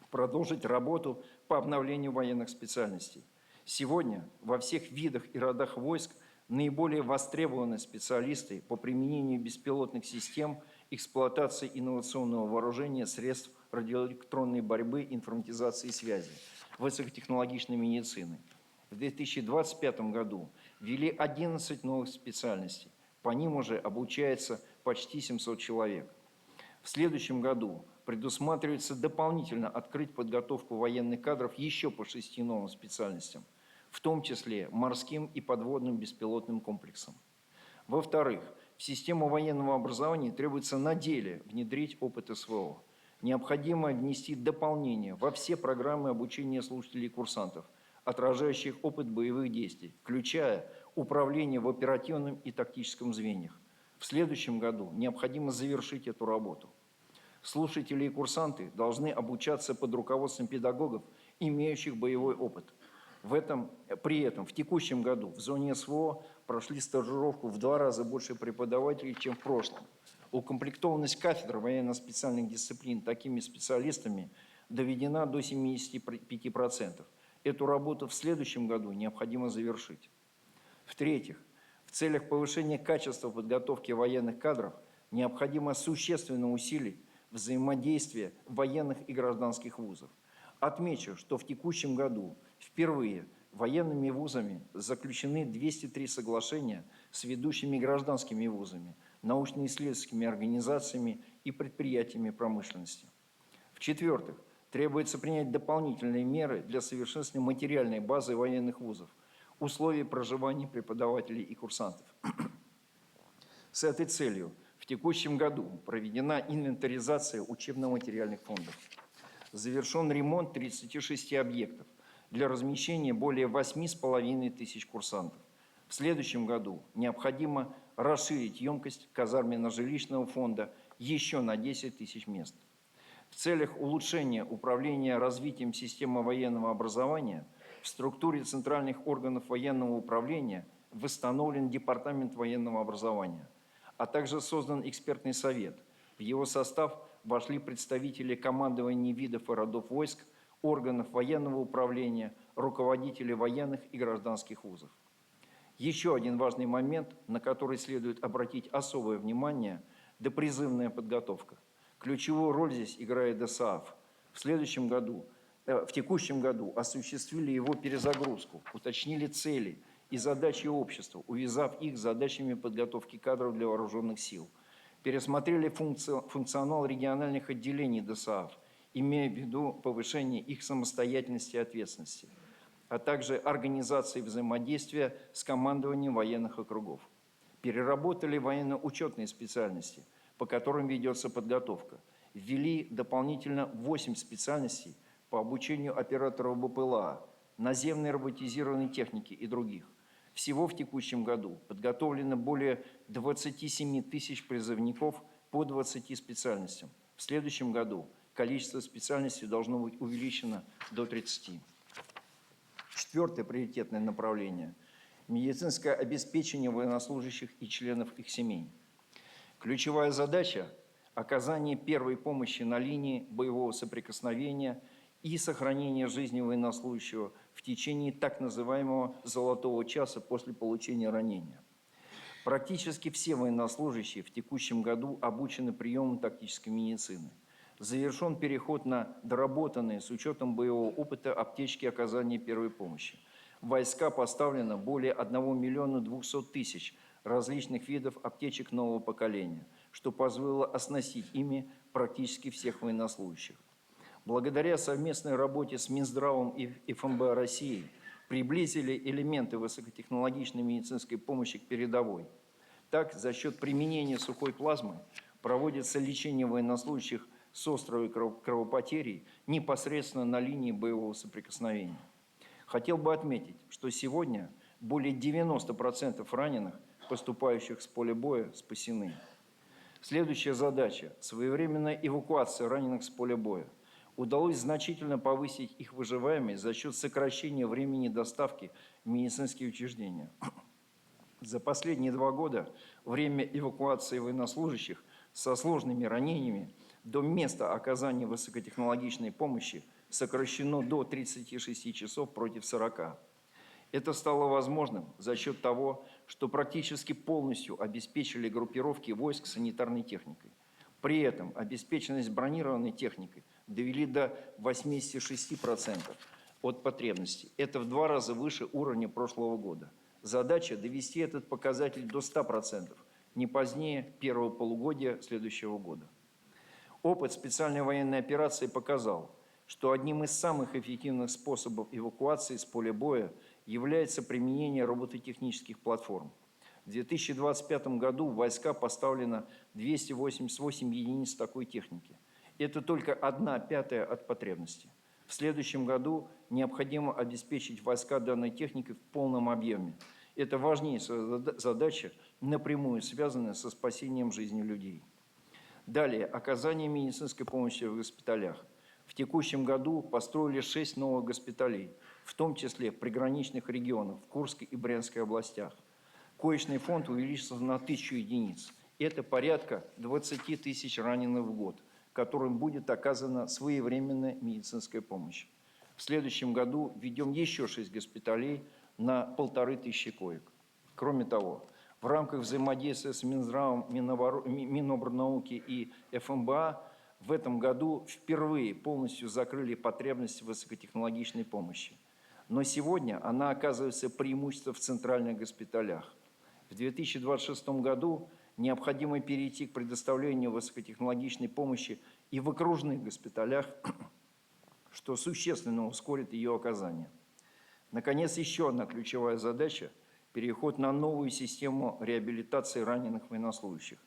продолжить работу по обновлению военных специальностей. Сегодня во всех видах и родах войск наиболее востребованы специалисты по применению беспилотных систем, эксплуатации инновационного вооружения, средств радиоэлектронной борьбы, информатизации и связи, высокотехнологичной медицины. В 2025 году ввели 11 новых специальностей. По ним уже обучается почти 700 человек. В следующем году предусматривается дополнительно открыть подготовку военных кадров еще по 6 новым специальностям, в том числе морским и подводным беспилотным комплексам. Во-вторых, в систему военного образования требуется на деле внедрить опыт СВО. Необходимо внести дополнения во все программы обучения слушателей и курсантов, отражающих опыт боевых действий, включая управление в оперативном и тактическом звеньях. В следующем году необходимо завершить эту работу. Слушатели и курсанты должны обучаться под руководством педагогов, имеющих боевой опыт. При этом в текущем году в зоне СВО прошли стажировку в 2 раза больше преподавателей, чем в прошлом. Укомплектованность кафедр военно-специальных дисциплин такими специалистами доведена до 75%. Эту работу в следующем году необходимо завершить. В-третьих, в целях повышения качества подготовки военных кадров необходимо существенно усилить взаимодействие военных и гражданских вузов. Отмечу, что в текущем году впервые военными вузами заключены 203 соглашения с ведущими гражданскими вузами, научно-исследовательскими организациями и предприятиями промышленности. В-четвертых, требуется принять дополнительные меры для совершенствования материальной базы военных вузов, условий проживания преподавателей и курсантов. С этой целью в текущем году проведена инвентаризация учебно-материальных фондов. Завершен ремонт 36 объектов для размещения более 8,5 тысяч курсантов. В следующем году необходимо расширить емкость казарменно-жилищного фонда еще на 10 тысяч мест. В целях улучшения управления развитием системы военного образования в структуре центральных органов военного управления восстановлен Департамент военного образования, а также создан экспертный совет. В его состав вошли представители командований видов и родов войск, органов военного управления, руководители военных и гражданских вузов. Еще один важный момент, на который следует обратить особое внимание – допризывная подготовка. Ключевую роль здесь играет ДОСААФ. В текущем году осуществили его перезагрузку, уточнили цели и задачи общества, увязав их с задачами подготовки кадров для вооруженных сил. Пересмотрели функционал региональных отделений ДОСААФ, имея в виду повышение их самостоятельности и ответственности, а также организации взаимодействия с командованием военных округов. Переработали военно-учетные специальности, по которым ведется подготовка. Ввели дополнительно 8 специальностей по обучению операторов БПЛА, наземной роботизированной техники и других. Всего в текущем году подготовлено более 27 тысяч призывников по 20 специальностям. В следующем году количество специальностей должно быть увеличено до 30. Четвертое приоритетное направление – медицинское обеспечение военнослужащих и членов их семей. Ключевая задача – оказание первой помощи на линии боевого соприкосновения и сохранение жизни военнослужащего в течение так называемого «золотого часа» после получения ранения. Практически все военнослужащие в текущем году обучены приемам тактической медицины. Завершен переход на доработанные с учетом боевого опыта аптечки оказания первой помощи. В войска поставлено более 1 миллиона 200 тысяч различных видов аптечек нового поколения, что позволило оснастить ими практически всех военнослужащих. Благодаря совместной работе с Минздравом и ФМБ России приблизили элементы высокотехнологичной медицинской помощи к передовой. Так, за счет применения сухой плазмы проводится лечение военнослужащих с острой кровопотерей непосредственно на линии боевого соприкосновения. Хотел бы отметить, что сегодня более 90% раненых, поступающих с поля боя, спасены. Следующая задача – своевременная эвакуация раненых с поля боя. Удалось значительно повысить их выживаемость за счет сокращения времени доставки в медицинские учреждения. За последние 2 года время эвакуации военнослужащих со сложными ранениями до места оказания высокотехнологичной помощи сокращено до 36 часов против 40. Это стало возможным за счет того, что практически полностью обеспечили группировки войск санитарной техникой. При этом обеспеченность бронированной техникой довели до 86% от потребностей. Это в 2 раза выше уровня прошлого года. Задача – довести этот показатель до 100%, не позднее первого полугодия следующего года. Опыт специальной военной операции показал, что одним из самых эффективных способов эвакуации с поля боя является применение робототехнических платформ. В 2025 году в войска поставлено 288 единиц такой техники. Это только 1/5 от потребности. В следующем году необходимо обеспечить войска данной техникой в полном объеме. Это важнейшая задача, напрямую связанная со спасением жизни людей. Далее, оказание медицинской помощи в госпиталях. В текущем году построили 6 новых госпиталей, в том числе в приграничных регионах, в Курской и Брянской областях. Коечный фонд увеличился на 1000 единиц. Это порядка 20 тысяч раненых в год, которым будет оказана своевременная медицинская помощь. В следующем году введем еще 6 госпиталей на 1500 коек. Кроме того, в рамках взаимодействия с Минздравом, Минобрнауки и ФМБА в этом году впервые полностью закрыли потребности в высокотехнологичной помощи. Но сегодня она оказывается преимуществом в центральных госпиталях. В 2026 году необходимо перейти к предоставлению высокотехнологичной помощи и в окружных госпиталях, что существенно ускорит ее оказание. Наконец, еще одна ключевая задача – переход на новую систему реабилитации раненых военнослужащих.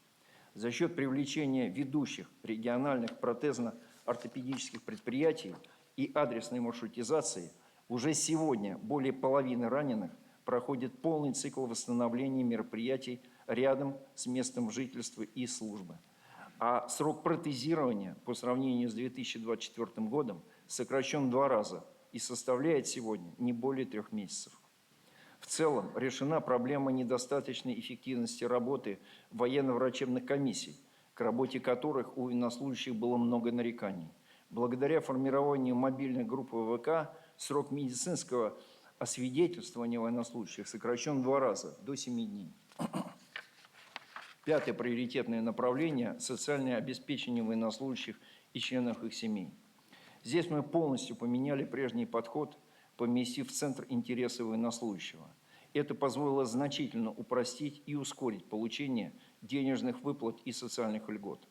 За счет привлечения ведущих региональных протезно-ортопедических предприятий и адресной маршрутизации уже сегодня более половины раненых проходит полный цикл восстановления мероприятий рядом с местом жительства и службы. А срок протезирования по сравнению с 2024 годом сокращен в 2 раза и составляет сегодня не более 3 месяцев. В целом решена проблема недостаточной эффективности работы военно-врачебных комиссий, к работе которых у военнослужащих было много нареканий. Благодаря формированию мобильной группы ВК срок медицинского освидетельствования военнослужащих сокращен в 2 раза, до 7 дней. 5-е приоритетное направление – социальное обеспечение военнослужащих и членов их семей. Здесь мы полностью поменяли прежний подход, поместив в центр интересы военнослужащего. Это позволило значительно упростить и ускорить получение денежных выплат и социальных льгот.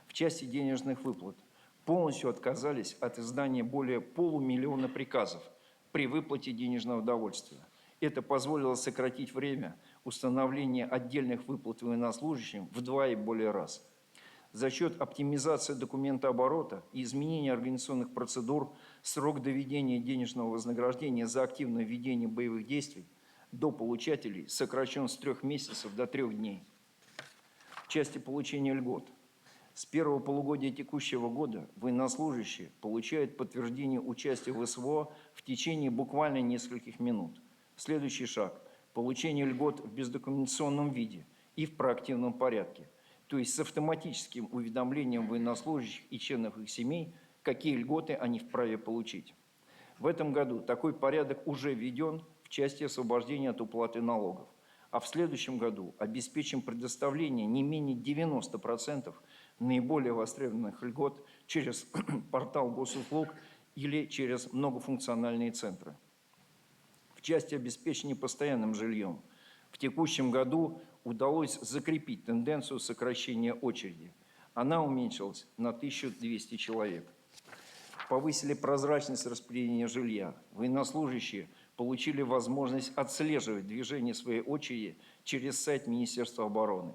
В части денежных выплат полностью отказались от издания более 500 000 приказов при выплате денежного довольствия. Это позволило сократить время установления отдельных выплат военнослужащим в 2 и более раз. За счет оптимизации документооборота и изменения организационных процедур срок доведения денежного вознаграждения за активное ведение боевых действий до получателей сокращен с 3 месяцев до 3 дней. В части получения льгот. С первого полугодия текущего года военнослужащие получают подтверждение участия в СВО в течение буквально нескольких минут. Следующий шаг – получение льгот в бездокументационном виде и в проактивном порядке, то есть с автоматическим уведомлением военнослужащих и членов их семей, какие льготы они вправе получить. В этом году такой порядок уже введен в части освобождения от уплаты налогов, а в следующем году обеспечим предоставление не менее 90% наиболее востребованных льгот через портал госуслуг или через многофункциональные центры. В части обеспечения постоянным жильем в текущем году удалось закрепить тенденцию сокращения очереди. Она уменьшилась на 1200 человек. Повысили прозрачность распределения жилья. Военнослужащие получили возможность отслеживать движение своей очереди через сайт Министерства обороны.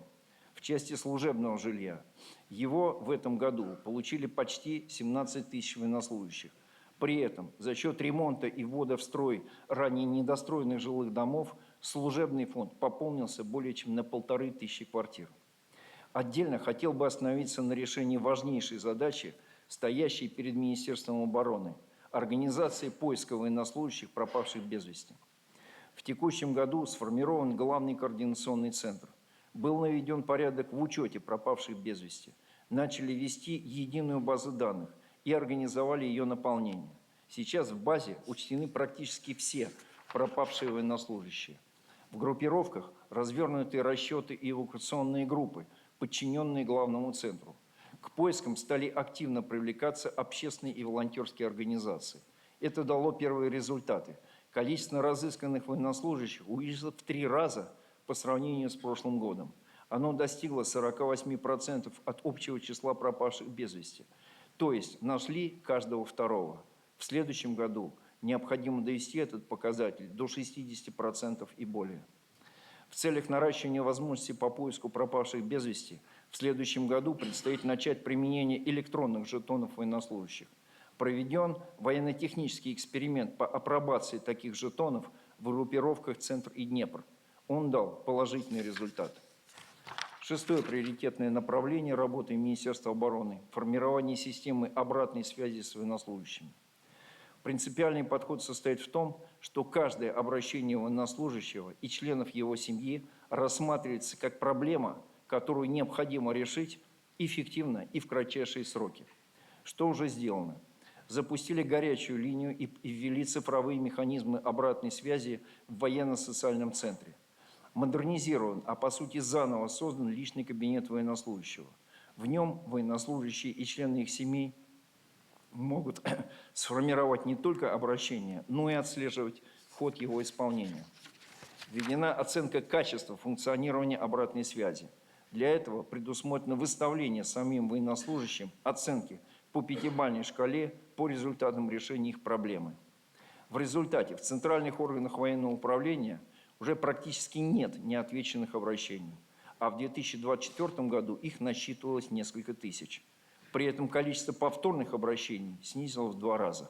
В части служебного жилья его в этом году получили почти 17 тысяч военнослужащих. При этом за счет ремонта и ввода в строй ранее недостроенных жилых домов служебный фонд пополнился более чем на 1500 квартир. Отдельно хотел бы остановиться на решении важнейшей задачи, стоящей перед Министерством обороны – организации поиска военнослужащих, пропавших без вести. В текущем году сформирован главный координационный центр. Был наведен порядок в учете пропавших без вести. Начали вести единую базу данных и организовали ее наполнение. Сейчас в базе учтены практически все пропавшие военнослужащие. В группировках развернуты расчеты и эвакуационные группы, подчиненные главному центру. К поискам стали активно привлекаться общественные и волонтерские организации. Это дало первые результаты. Количество разысканных военнослужащих увеличилось в 3 раза по сравнению с прошлым годом. Оно достигло 48% от общего числа пропавших без вести. То есть нашли каждого второго. В следующем году необходимо довести этот показатель до 60% и более. В целях наращивания возможностей по поиску пропавших без вести в следующем году предстоит начать применение электронных жетонов военнослужащих. Проведен военно-технический эксперимент по апробации таких жетонов в группировках «Центр» и «Днепр». Он дал положительный результат. Шестое приоритетное направление работы Министерства обороны – формирование системы обратной связи с военнослужащими. Принципиальный подход состоит в том, что каждое обращение военнослужащего и членов его семьи рассматривается как проблема, которую необходимо решить эффективно и в кратчайшие сроки. Что уже сделано? Запустили горячую линию и ввели цифровые механизмы обратной связи в военно-социальном центре. Модернизирован, а по сути заново создан личный кабинет военнослужащего. В нем военнослужащие и члены их семей могут сформировать не только обращение, но и отслеживать ход его исполнения. Введена оценка качества функционирования обратной связи. Для этого предусмотрено выставление самим военнослужащим оценки по пятибалльной шкале по результатам решения их проблемы. В результате в центральных органах военного управления уже практически нет неотвеченных обращений, а в 2024 году их насчитывалось несколько тысяч. При этом количество повторных обращений снизилось в 2 раза.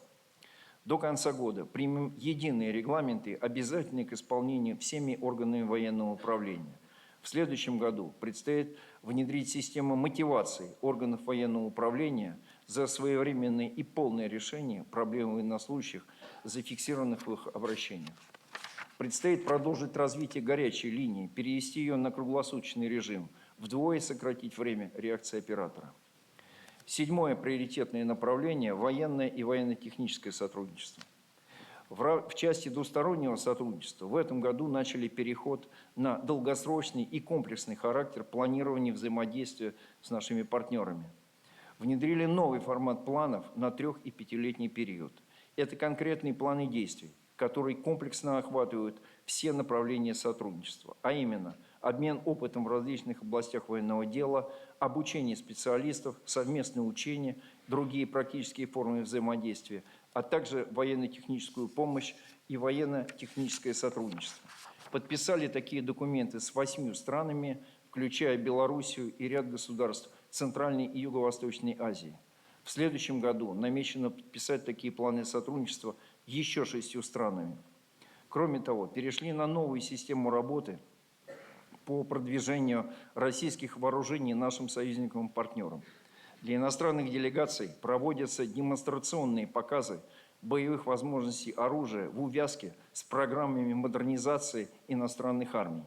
До конца года примем единые регламенты, обязательные к исполнению всеми органами военного управления. В следующем году предстоит внедрить систему мотивации органов военного управления за своевременное и полное решение проблем военнослужащих, зафиксированных в их обращениях. Предстоит продолжить развитие горячей линии, перевести ее на круглосуточный режим, вдвое сократить время реакции оператора. Седьмое приоритетное направление – военное и военно-техническое сотрудничество. В части двустороннего сотрудничества в этом году начали переход на долгосрочный и комплексный характер планирования взаимодействия с нашими партнерами. Внедрили новый формат планов на 3- и 5-летний период. Это конкретные планы действий, которые комплексно охватывают все направления сотрудничества, а именно обмен опытом в различных областях военного дела, обучение специалистов, совместные учения, другие практические формы взаимодействия, а также военно-техническую помощь и военно-техническое сотрудничество. Подписали такие документы с 8 странами, включая Белоруссию и ряд государств Центральной и Юго-Восточной Азии. В следующем году намечено подписать такие планы сотрудничества еще 6 странами. Кроме того, перешли на новую систему работы по продвижению российских вооружений нашим союзникам и партнерам. Для иностранных делегаций проводятся демонстрационные показы боевых возможностей оружия в увязке с программами модернизации иностранных армий.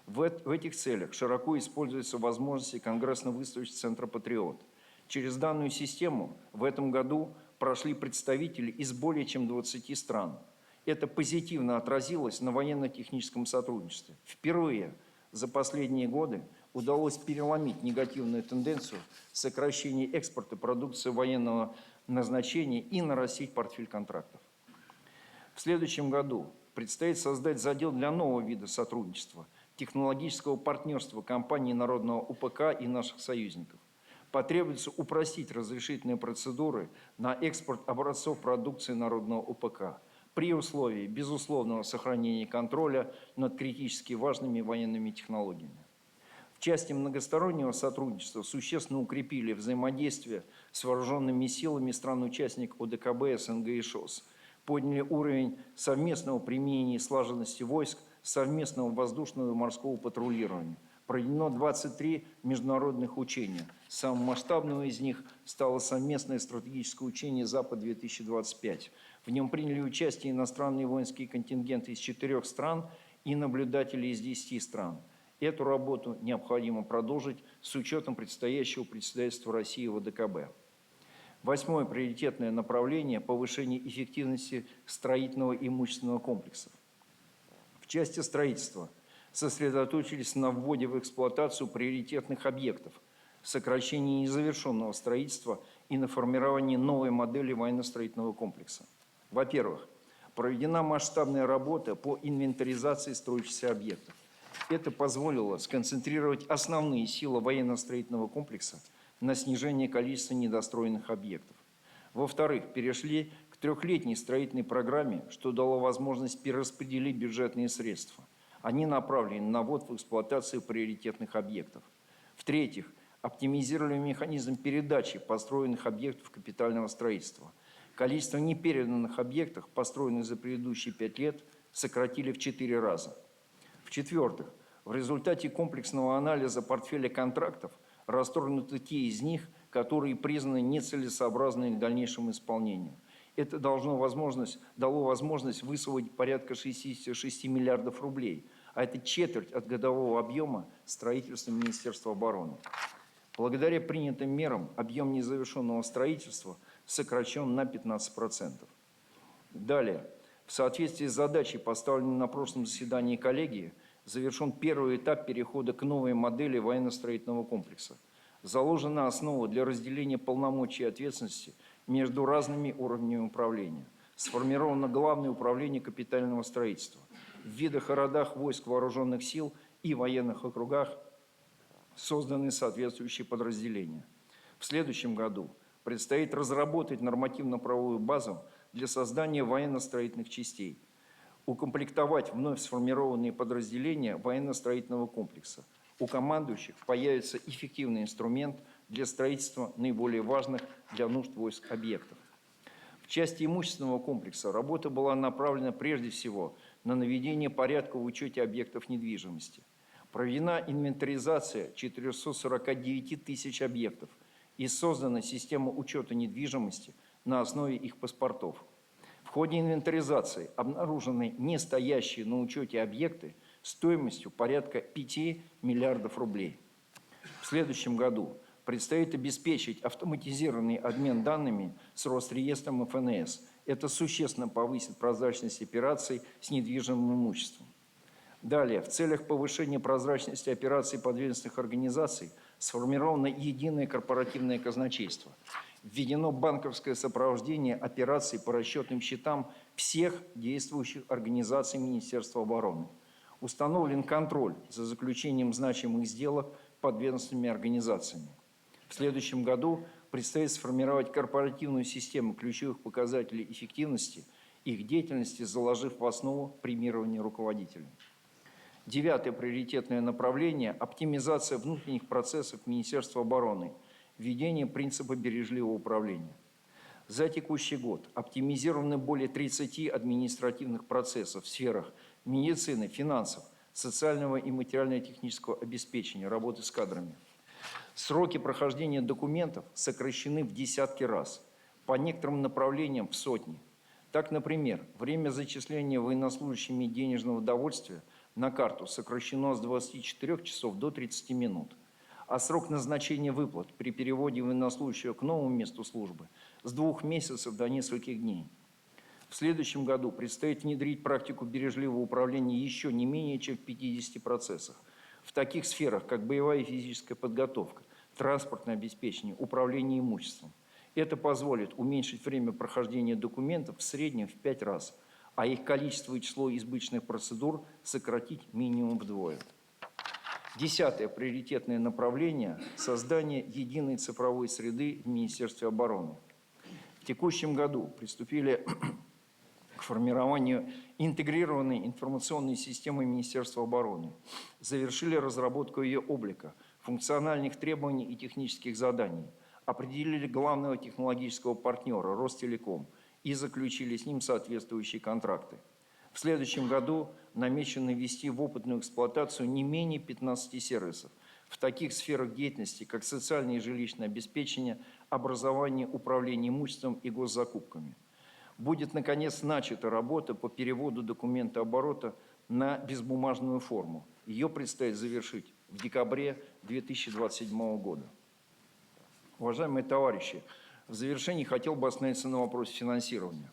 В этих целях широко используются возможности Конгрессно-выставочного центра «Патриот». Через данную систему в этом году прошли представители из более чем 20 стран. Это позитивно отразилось на военно-техническом сотрудничестве. Впервые за последние годы удалось переломить негативную тенденцию сокращения экспорта продукции военного назначения и нарастить портфель контрактов. В следующем году предстоит создать задел для нового вида сотрудничества – технологического партнерства компаний Народного УПК и наших союзников. Потребуется упростить разрешительные процедуры на экспорт образцов продукции Народного УПК при условии безусловного сохранения контроля над критически важными военными технологиями. В части многостороннего сотрудничества существенно укрепили взаимодействие с вооруженными силами стран-участников ОДКБ, СНГ и ШОС, подняли уровень совместного применения и слаженности войск, совместного воздушного и морского патрулирования. Проведено 23 международных учения. Самым масштабным из них стало совместное стратегическое учение «Запад-2025». В нем приняли участие иностранные воинские контингенты из 4 стран и наблюдатели из 10 стран. Эту работу необходимо продолжить с учетом предстоящего председательства России в ОДКБ. Восьмое приоритетное направление – повышение эффективности строительного и имущественного комплексов. В части строительства сосредоточились на вводе в эксплуатацию приоритетных объектов, сокращении незавершенного строительства и на формировании новой модели военно-строительного комплекса. Во-первых, проведена масштабная работа по инвентаризации строящихся объектов. Это позволило сконцентрировать основные силы военно-строительного комплекса на снижение количества недостроенных объектов. Во-вторых, перешли к 3-летней строительной программе, что дало возможность перераспределить бюджетные средства. Они направлены на ввод в эксплуатацию приоритетных объектов. В-третьих, оптимизировали механизм передачи построенных объектов капитального строительства. Количество непереданных объектов, построенных за предыдущие 5 лет, сократили в 4 раза. В-четвертых, В результате комплексного анализа портфеля контрактов расторгнуты те из них, которые признаны нецелесообразными к дальнейшему исполнению. Это дало возможность высвоить порядка 66 миллиардов рублей, а это четверть от годового объема строительства Министерства обороны. Благодаря принятым мерам объем незавершенного строительства сокращен на 15%. Далее, в соответствии с задачей, поставленной на прошлом заседании коллегии, завершен первый этап перехода к новой модели военно-строительного комплекса. Заложена основа для разделения полномочий и ответственности между разными уровнями управления. Сформировано Главное управление капитального строительства. В видах и родах войск вооруженных сил и военных округах созданы соответствующие подразделения. В следующем году предстоит разработать нормативно-правовую базу для создания военно-строительных частей, укомплектовать вновь сформированные подразделения военно-строительного комплекса. У командующих появится эффективный инструмент для строительства наиболее важных для нужд войск объектов. В части имущественного комплекса работа была направлена прежде всего на наведение порядка в учете объектов недвижимости. Проведена инвентаризация 449 тысяч объектов и создана система учета недвижимости на основе их паспортов. В ходе инвентаризации обнаружены не стоящие на учете объекты стоимостью порядка 5 миллиардов рублей. В следующем году предстоит обеспечить автоматизированный обмен данными с Росреестром и ФНС. Это существенно повысит прозрачность операций с недвижимым имуществом. Далее, в целях повышения прозрачности операций подведомственных организаций сформировано единое корпоративное казначейство. Введено банковское сопровождение операций по расчетным счетам всех действующих организаций Министерства обороны. Установлен контроль за заключением значимых сделок подведомственными организациями. В следующем году предстоит сформировать корпоративную систему ключевых показателей эффективности их деятельности, заложив в основу премирование руководителей. Девятое приоритетное направление – оптимизация внутренних процессов Министерства обороны, введение принципа бережливого управления. За текущий год оптимизированы более 30 административных процессов в сферах медицины, финансов, социального и материально-технического обеспечения, работы с кадрами. Сроки прохождения документов сокращены в десятки раз, по некоторым направлениям в сотни. Так, например, время зачисления военнослужащими денежного довольствия на карту сокращено с 24 часов до 30 минут, а срок назначения выплат при переводе военнослужащего к новому месту службы с 2 месяцев до нескольких дней. В следующем году предстоит внедрить практику бережливого управления еще не менее чем в 50 процессах. В таких сферах, как боевая и физическая подготовка, транспортное обеспечение, управление имуществом. Это позволит уменьшить время прохождения документов в среднем в 5 раз, а их количество и число избыточных процедур сократить минимум вдвое. Десятое приоритетное направление – создание единой цифровой среды в Министерстве обороны. В текущем году приступили к формированию интегрированной информационной системы Министерства обороны. Завершили разработку ее облика, функциональных требований и технических заданий. Определили главного технологического партнера Ростелеком и заключили с ним соответствующие контракты. В следующем году намечено ввести в опытную эксплуатацию не менее 15 сервисов в таких сферах деятельности, как социальное и жилищное обеспечение, образование, управление имуществом и госзакупками. Будет, наконец, начата работа по переводу документооборота на безбумажную форму. Ее предстоит завершить в декабре 2027 года. Уважаемые товарищи, в завершении хотел бы остановиться на вопросе финансирования.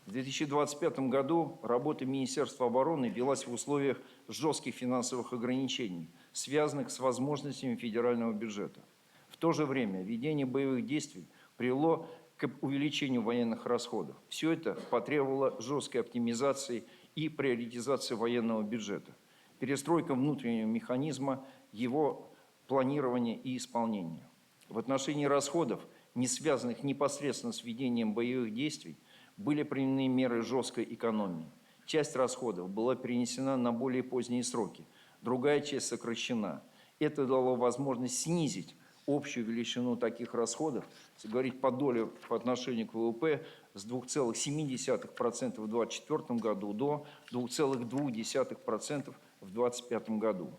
В 2025 году работа Министерства обороны велась в условиях жестких финансовых ограничений, связанных с возможностями федерального бюджета. В то же время ведение боевых действий привело к увеличению военных расходов. Все это потребовало жесткой оптимизации и приоритизации военного бюджета, перестройка внутреннего механизма, его планирования и исполнения. В отношении расходов, не связанных непосредственно с ведением боевых действий, были применены меры жесткой экономии. Часть расходов была перенесена на более поздние сроки, другая часть сокращена. Это дало возможность снизить общую величину таких расходов, если говорить по доле по отношению к ВВП, с 2,7% в 2024 году до 2,2% в в 2025 году.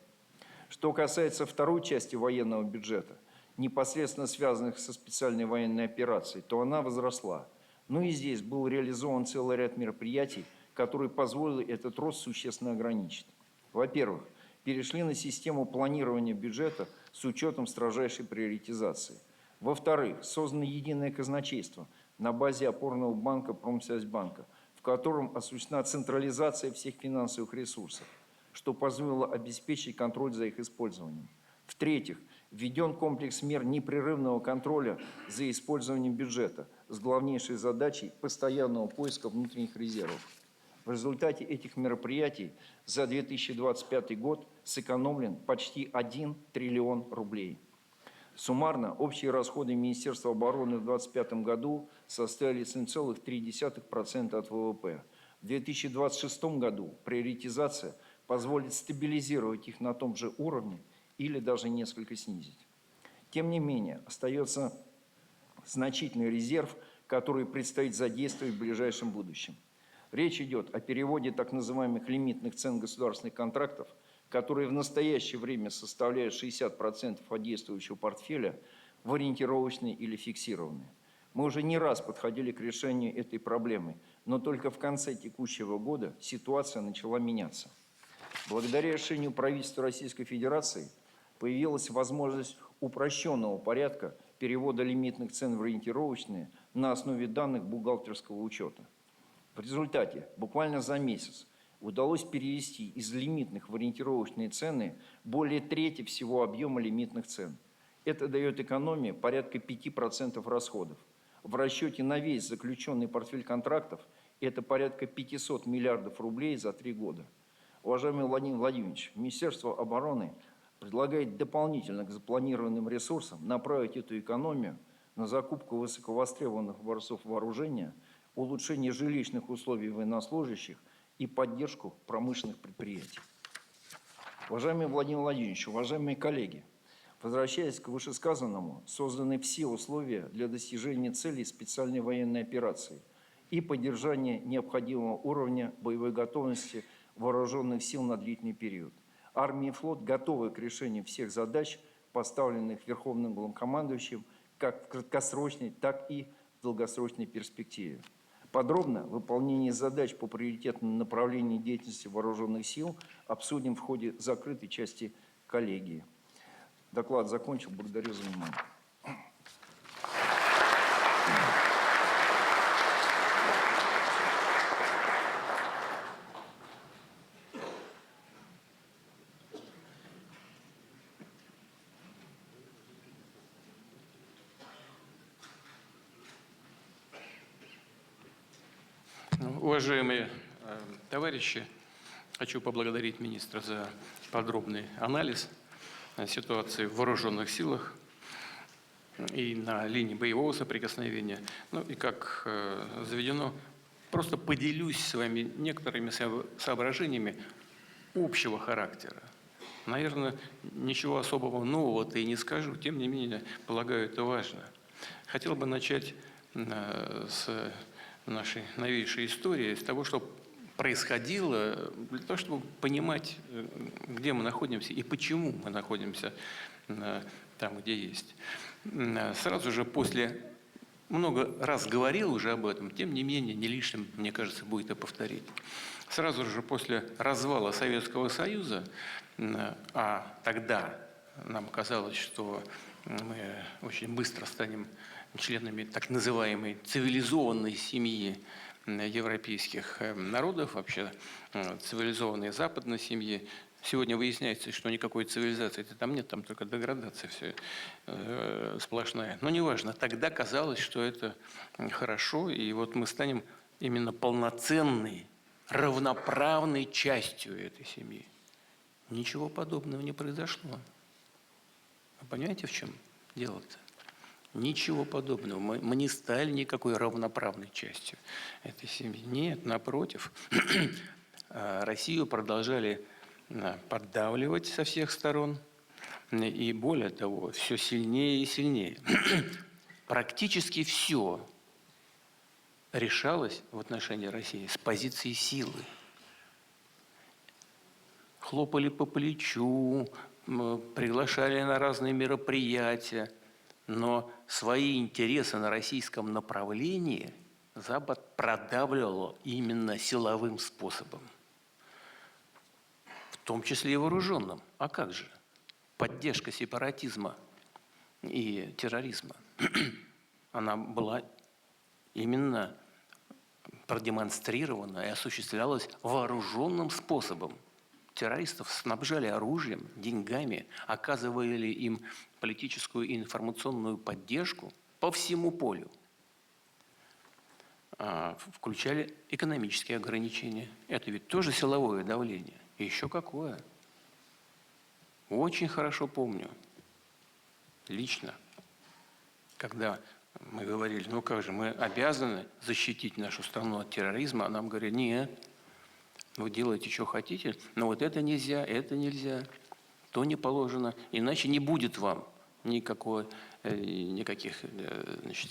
Что касается второй части военного бюджета, непосредственно связанных со специальной военной операцией, то она возросла. Но и здесь был реализован целый ряд мероприятий, которые позволили этот рост существенно ограничить. Во-первых, перешли на систему планирования бюджета с учетом строжайшей приоритизации. Во-вторых, создано единое казначейство на базе опорного банка Промсвязьбанка, в котором осуществлена централизация всех финансовых ресурсов, что позволило обеспечить контроль за их использованием. В-третьих, введен комплекс мер непрерывного контроля за использованием бюджета с главнейшей задачей постоянного поиска внутренних резервов. В результате этих мероприятий за 2025 год сэкономлен почти 1 триллион рублей. Суммарно общие расходы Министерства обороны в 2025 году составили 7,3% от ВВП. В 2026 году приоритизация позволит стабилизировать их на том же уровне или даже несколько снизить. Тем не менее, остается значительный резерв, который предстоит задействовать в ближайшем будущем. Речь идет о переводе так называемых лимитных цен государственных контрактов, которые в настоящее время составляют 60% от действующего портфеля, в ориентировочные или фиксированные. Мы уже не раз подходили к решению этой проблемы, но только в конце текущего года ситуация начала меняться. Благодаря решению правительства Российской Федерации появилась возможность упрощенного порядка перевода лимитных цен в ориентировочные на основе данных бухгалтерского учета. В результате буквально за месяц удалось перевести из лимитных в ориентировочные цены более трети всего объема лимитных цен. Это дает экономию порядка 5% расходов. В расчете на весь заключенный портфель контрактов это порядка 500 миллиардов рублей за 3 года. Уважаемый Владимир Владимирович, Министерство обороны предлагает дополнительно к запланированным ресурсам направить эту экономию на закупку высоковостребованных образцов вооружения, улучшение жилищных условий военнослужащих и поддержку промышленных предприятий. Уважаемый Владимир Владимирович, уважаемые коллеги, возвращаясь к вышесказанному, созданы все условия для достижения целей специальной военной операции и поддержания необходимого уровня боевой готовности вооруженных сил на длительный период. Армия и флот готовы к решению всех задач, поставленных Верховным Главнокомандующим, как в краткосрочной, так и в долгосрочной перспективе. Подробно выполнение задач по приоритетному направлению деятельности вооруженных сил обсудим в ходе закрытой части коллегии. Доклад закончил. Благодарю за внимание. Уважаемые товарищи, хочу поблагодарить министра за подробный анализ ситуации в вооруженных силах и на линии боевого соприкосновения. Ну и как заведено, просто поделюсь с вами некоторыми соображениями общего характера. Наверное, ничего особого нового-то и не скажу, тем не менее, полагаю, это важно. Хотел бы начать с нашей новейшей истории, с того, что происходило, для того, чтобы понимать, где мы находимся и почему мы находимся там, где есть. Сразу же после, много раз говорил уже об этом, тем не менее, не лишним, мне кажется, будет и повторить. Сразу же после развала Советского Союза, а тогда нам казалось, что мы очень быстро станем членами так называемой цивилизованной семьи европейских народов, вообще цивилизованной западной семьи. Сегодня выясняется, что никакой цивилизации там нет, там только деградация все сплошная. Но неважно, тогда казалось, что это хорошо, и вот мы станем именно полноценной, равноправной частью этой семьи. Ничего подобного не произошло. Вы понимаете, в чем дело-то? Ничего подобного. Мы не стали никакой равноправной частью этой семьи. Нет, напротив. Россию продолжали поддавливать со всех сторон. И более того, все сильнее и сильнее. Практически все решалось в отношении России с позиции силы. хлопали по плечу, приглашали на разные мероприятия, но свои интересы на российском направлении Запад продавливал именно силовым способом, в том числе и вооруженным. А как же? Поддержка сепаратизма и терроризма, она была именно продемонстрирована и осуществлялась вооруженным способом. Террористов снабжали оружием, деньгами, оказывали им политическую и информационную поддержку по всему полю. Включали экономические ограничения. Это ведь тоже силовое давление. И еще какое. Очень хорошо помню, лично, когда мы говорили, ну как же, мы обязаны защитить нашу страну от терроризма, а нам говорили, нет, вы делаете, что хотите, но вот это нельзя, то не положено, иначе не будет вам никаких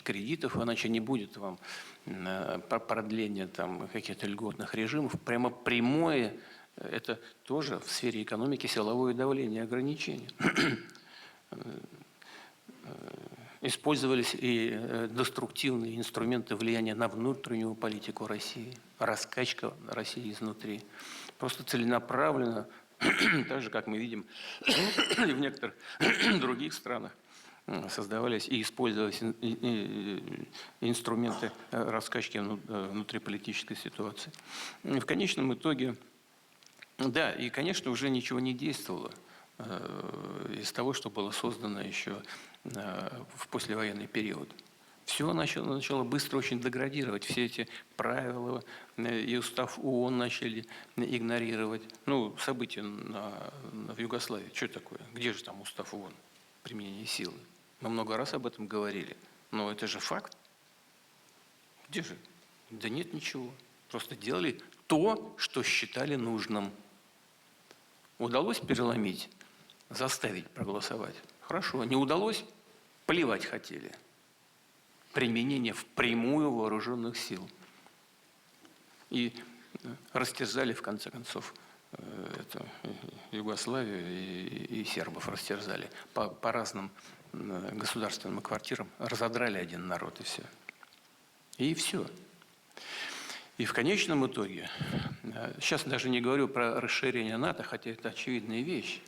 кредитов, иначе не будет вам продления там, каких-то льготных режимов. Прямо прямое, это тоже в сфере экономики силовое давление, ограничения. Использовались и деструктивные инструменты влияния на внутреннюю политику России, раскачка России изнутри. Просто целенаправленно, так же, как мы видим и в некоторых других странах, создавались и использовались инструменты раскачки внутриполитической ситуации. В конечном итоге, да, и, конечно, уже ничего не действовало из того, что было создано еще в послевоенный период. Все начало быстро очень деградировать. Все эти правила и устав ООН начали игнорировать. Ну, события в Югославии. Что такое? Где же там устав ООН? Применение силы. Мы много раз об этом говорили. Но это же факт. Где же? Да нет ничего. Просто делали то, что считали нужным. Удалось переломить, заставить проголосовать? Хорошо. Не удалось? Плевать хотели. Применение впрямую вооруженных сил. И растерзали, в конце концов, Югославию и сербов растерзали. По разным государственным квартирам разодрали один народ, и все. И все. И в конечном итоге, сейчас даже не говорю про расширение НАТО, хотя это очевидная вещь.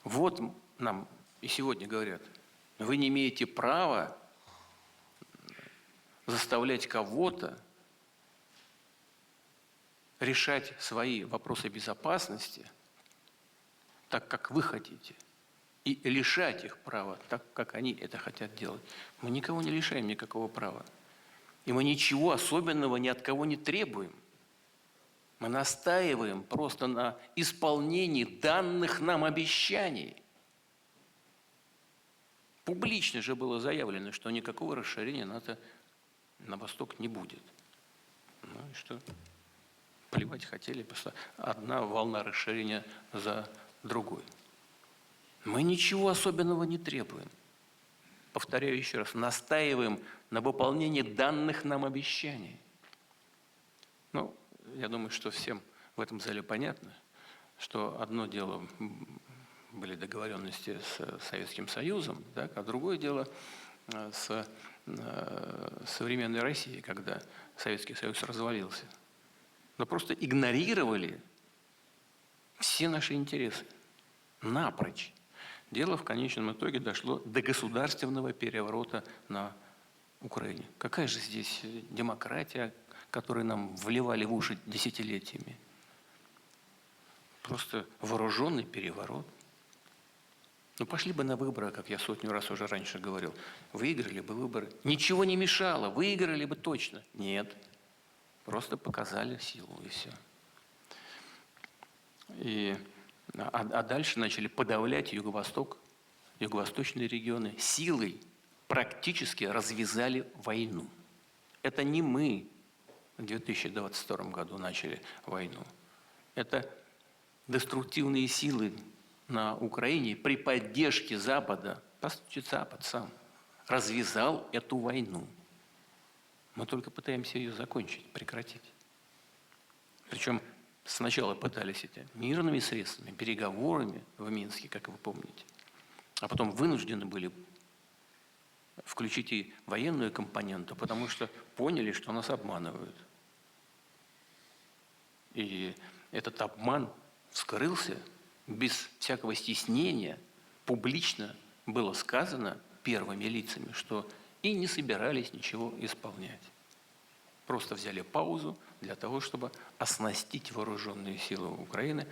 Вот нам и сегодня говорят, вы не имеете права заставлять кого-то решать свои вопросы безопасности так, как вы хотите, и лишать их права так, как они это хотят делать. Мы никого не лишаем никакого права. И мы ничего особенного ни от кого не требуем. Мы настаиваем просто на исполнении данных нам обещаний. Публично же было заявлено, что никакого расширения НАТО на восток не будет. Ну и что? Плевать хотели, просто одна волна расширения за другой. Мы ничего особенного не требуем. Повторяю еще раз, настаиваем на выполнении данных нам обещаний. Ну, я думаю, что всем в этом зале понятно, что одно дело были договоренности с Советским Союзом, так, а другое дело с современной Россией, когда Советский Союз развалился. Но просто игнорировали все наши интересы напрочь. Дело в конечном итоге дошло до государственного переворота на Украине. Какая же здесь демократия, которую нам вливали в уши десятилетиями? Просто вооруженный переворот. Ну, пошли бы на выборы, как я сотню раз уже раньше говорил. Выиграли бы выборы. Ничего не мешало, выиграли бы точно. Нет. Просто показали силу, и все. А дальше начали подавлять Юго-Восток, юго-восточные регионы. Силой практически развязали войну. Это не мы в 2022 году начали войну. Это деструктивные силы на Украине при поддержке Запада, по сути, Запад сам развязал эту войну. Мы только пытаемся ее закончить, прекратить. Причем Сначала пытались эти мирными средствами, переговорами в Минске, как вы помните, а потом вынуждены были включить и военную компоненту, потому что поняли, что нас обманывают. И этот обман вскрылся без всякого стеснения, публично было сказано первыми лицами, что и не собирались ничего исполнять. Просто взяли паузу для того, чтобы оснастить вооруженные силы Украины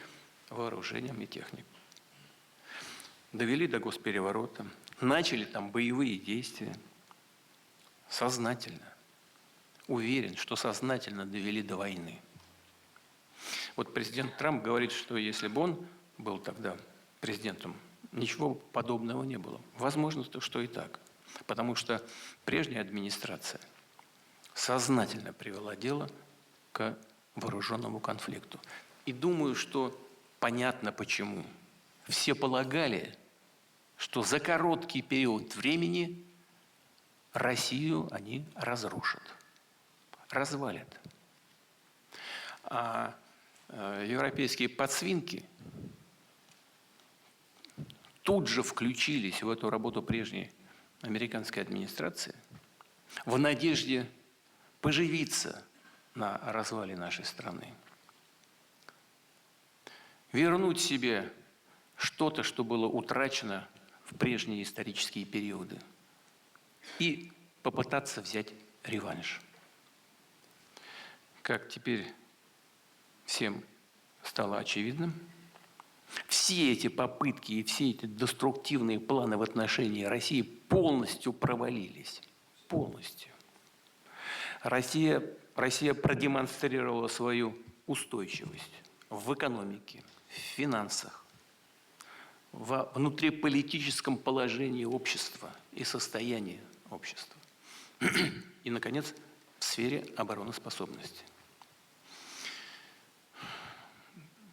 вооружением и техникой. Довели до госпереворота, начали там боевые действия. Сознательно. Уверен, что сознательно довели до войны. Вот президент Трамп говорит, что если бы он был тогда президентом, ничего подобного не было. Возможно, что и так. Потому что прежняя администрация сознательно привела дело к вооруженному конфликту. И думаю, что понятно почему. Все полагали, что за короткий период времени Россию они разрушат, развалят. А европейские подсвинки тут же включились в эту работу прежней американской администрации в надежде поживиться на развале нашей страны, вернуть себе что-то, что было утрачено в прежние исторические периоды, и попытаться взять реванш. Как теперь всем стало очевидным, все эти попытки и все эти деструктивные планы в отношении России полностью провалились. Полностью. Россия продемонстрировала свою устойчивость в экономике, в финансах, во внутриполитическом положении общества и состоянии общества. И, наконец, в сфере обороноспособности.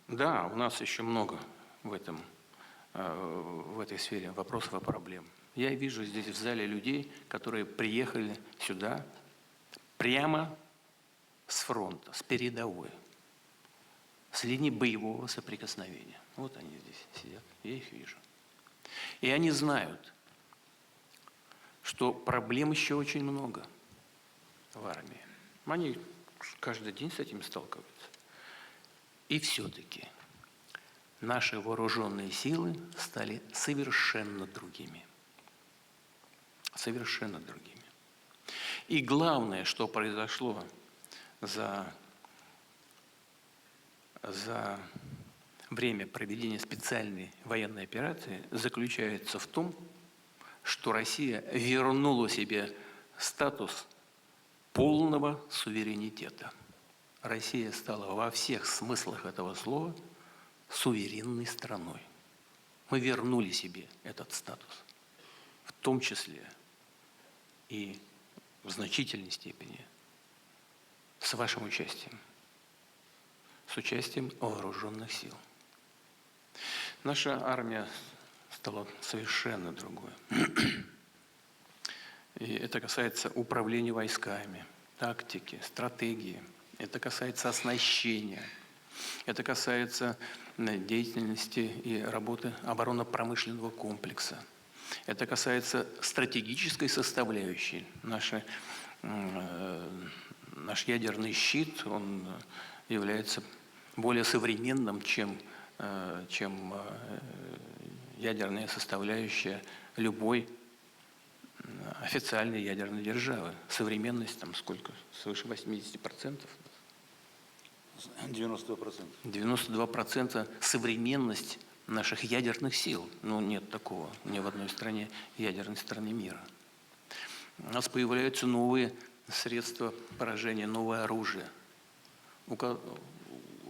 Да, у нас еще много в этой сфере вопросов и проблем. Я вижу здесь в зале людей, которые приехали сюда прямо с фронта, с передовой, с линии боевого соприкосновения. Вот они здесь сидят, я их вижу. И они знают, что проблем еще очень много в армии. Они каждый день с этим сталкиваются. И все-таки наши вооруженные силы стали совершенно другими. Совершенно другими. И главное, что произошло за время проведения специальной военной операции, заключается в том, что Россия вернула себе статус полного суверенитета. Россия стала во всех смыслах этого слова суверенной страной. Мы вернули себе этот статус, в том числе и в значительной степени с вашим участием, с участием вооруженных сил. Наша армия стала совершенно другой. И это касается управления войсками, тактики, стратегии. Это касается оснащения. Это касается деятельности и работы оборонно-промышленного комплекса. Это касается стратегической составляющей. Наш ядерный щит, он является более современным, чем ядерная составляющая любой официальной ядерной державы. Современность там сколько? Свыше 80%? 92%. 92% современность наших ядерных сил. Ну, нет такого ни в одной стране, ядерной стране мира. У нас появляются новые средства поражения, новое оружие.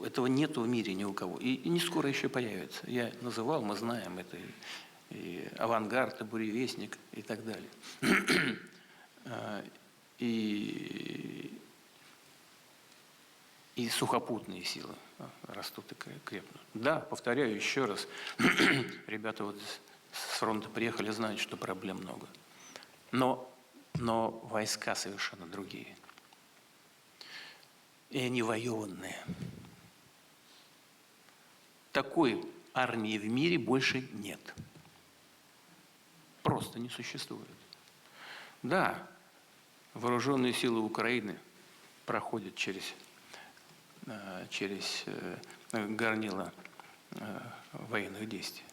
Этого нет в мире ни у кого. И не скоро еще появится. Я называл, мы знаем, это и авангард, и буревестник, и так далее. И сухопутные силы растут и крепнут. Да, повторяю еще раз, ребята вот с фронта приехали, знают, что проблем много. Но войска совершенно другие. И они воеванные. Такой армии в мире больше нет. Просто не существует. Да, вооруженные силы Украины проходят через горнило военных действий.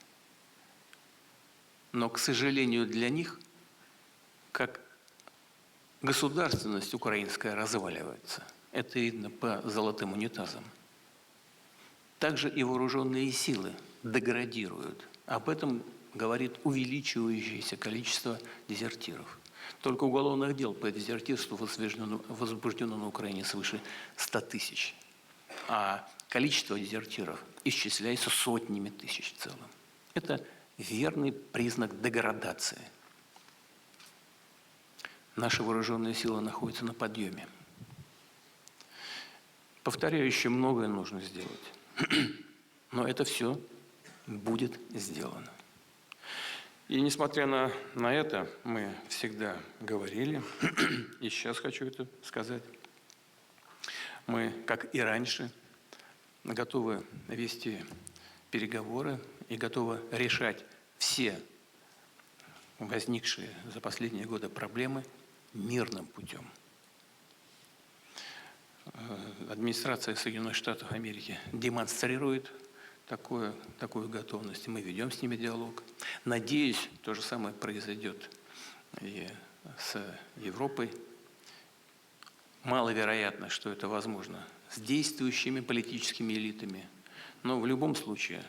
Но, к сожалению, для них, как государственность украинская разваливается, это видно по золотым унитазам. Также и вооруженные силы деградируют. Об этом говорит увеличивающееся количество дезертиров. Только уголовных дел по дезертирству возбуждено на Украине свыше 100 тысяч. А количество дезертиров исчисляется сотнями тысяч в целом. Это верный признак деградации. Наши вооруженные силы находятся на подъеме. Повторяю, еще многое нужно сделать. Но это все будет сделано. И несмотря на это, мы всегда говорили, и сейчас хочу это сказать, мы, как и раньше, готовы вести переговоры и готовы решать все возникшие за последние годы проблемы мирным путем. Администрация Соединенных Штатов Америки демонстрирует такую готовность. Мы ведем с ними диалог. Надеюсь, то же самое произойдет и с Европой. Маловероятно, что это возможно с действующими политическими элитами. Но в любом случае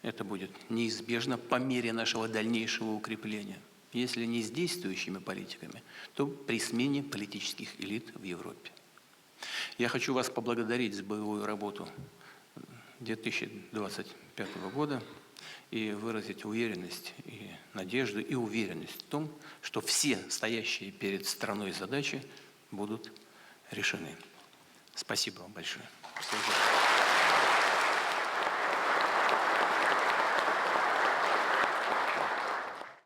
это будет неизбежно по мере нашего дальнейшего укрепления. Если не с действующими политиками, то при смене политических элит в Европе. Я хочу вас поблагодарить за боевую работу 2025 года и выразить уверенность, и надежду, и уверенность в том, что все стоящие перед страной задачи будут решены. Спасибо вам большое.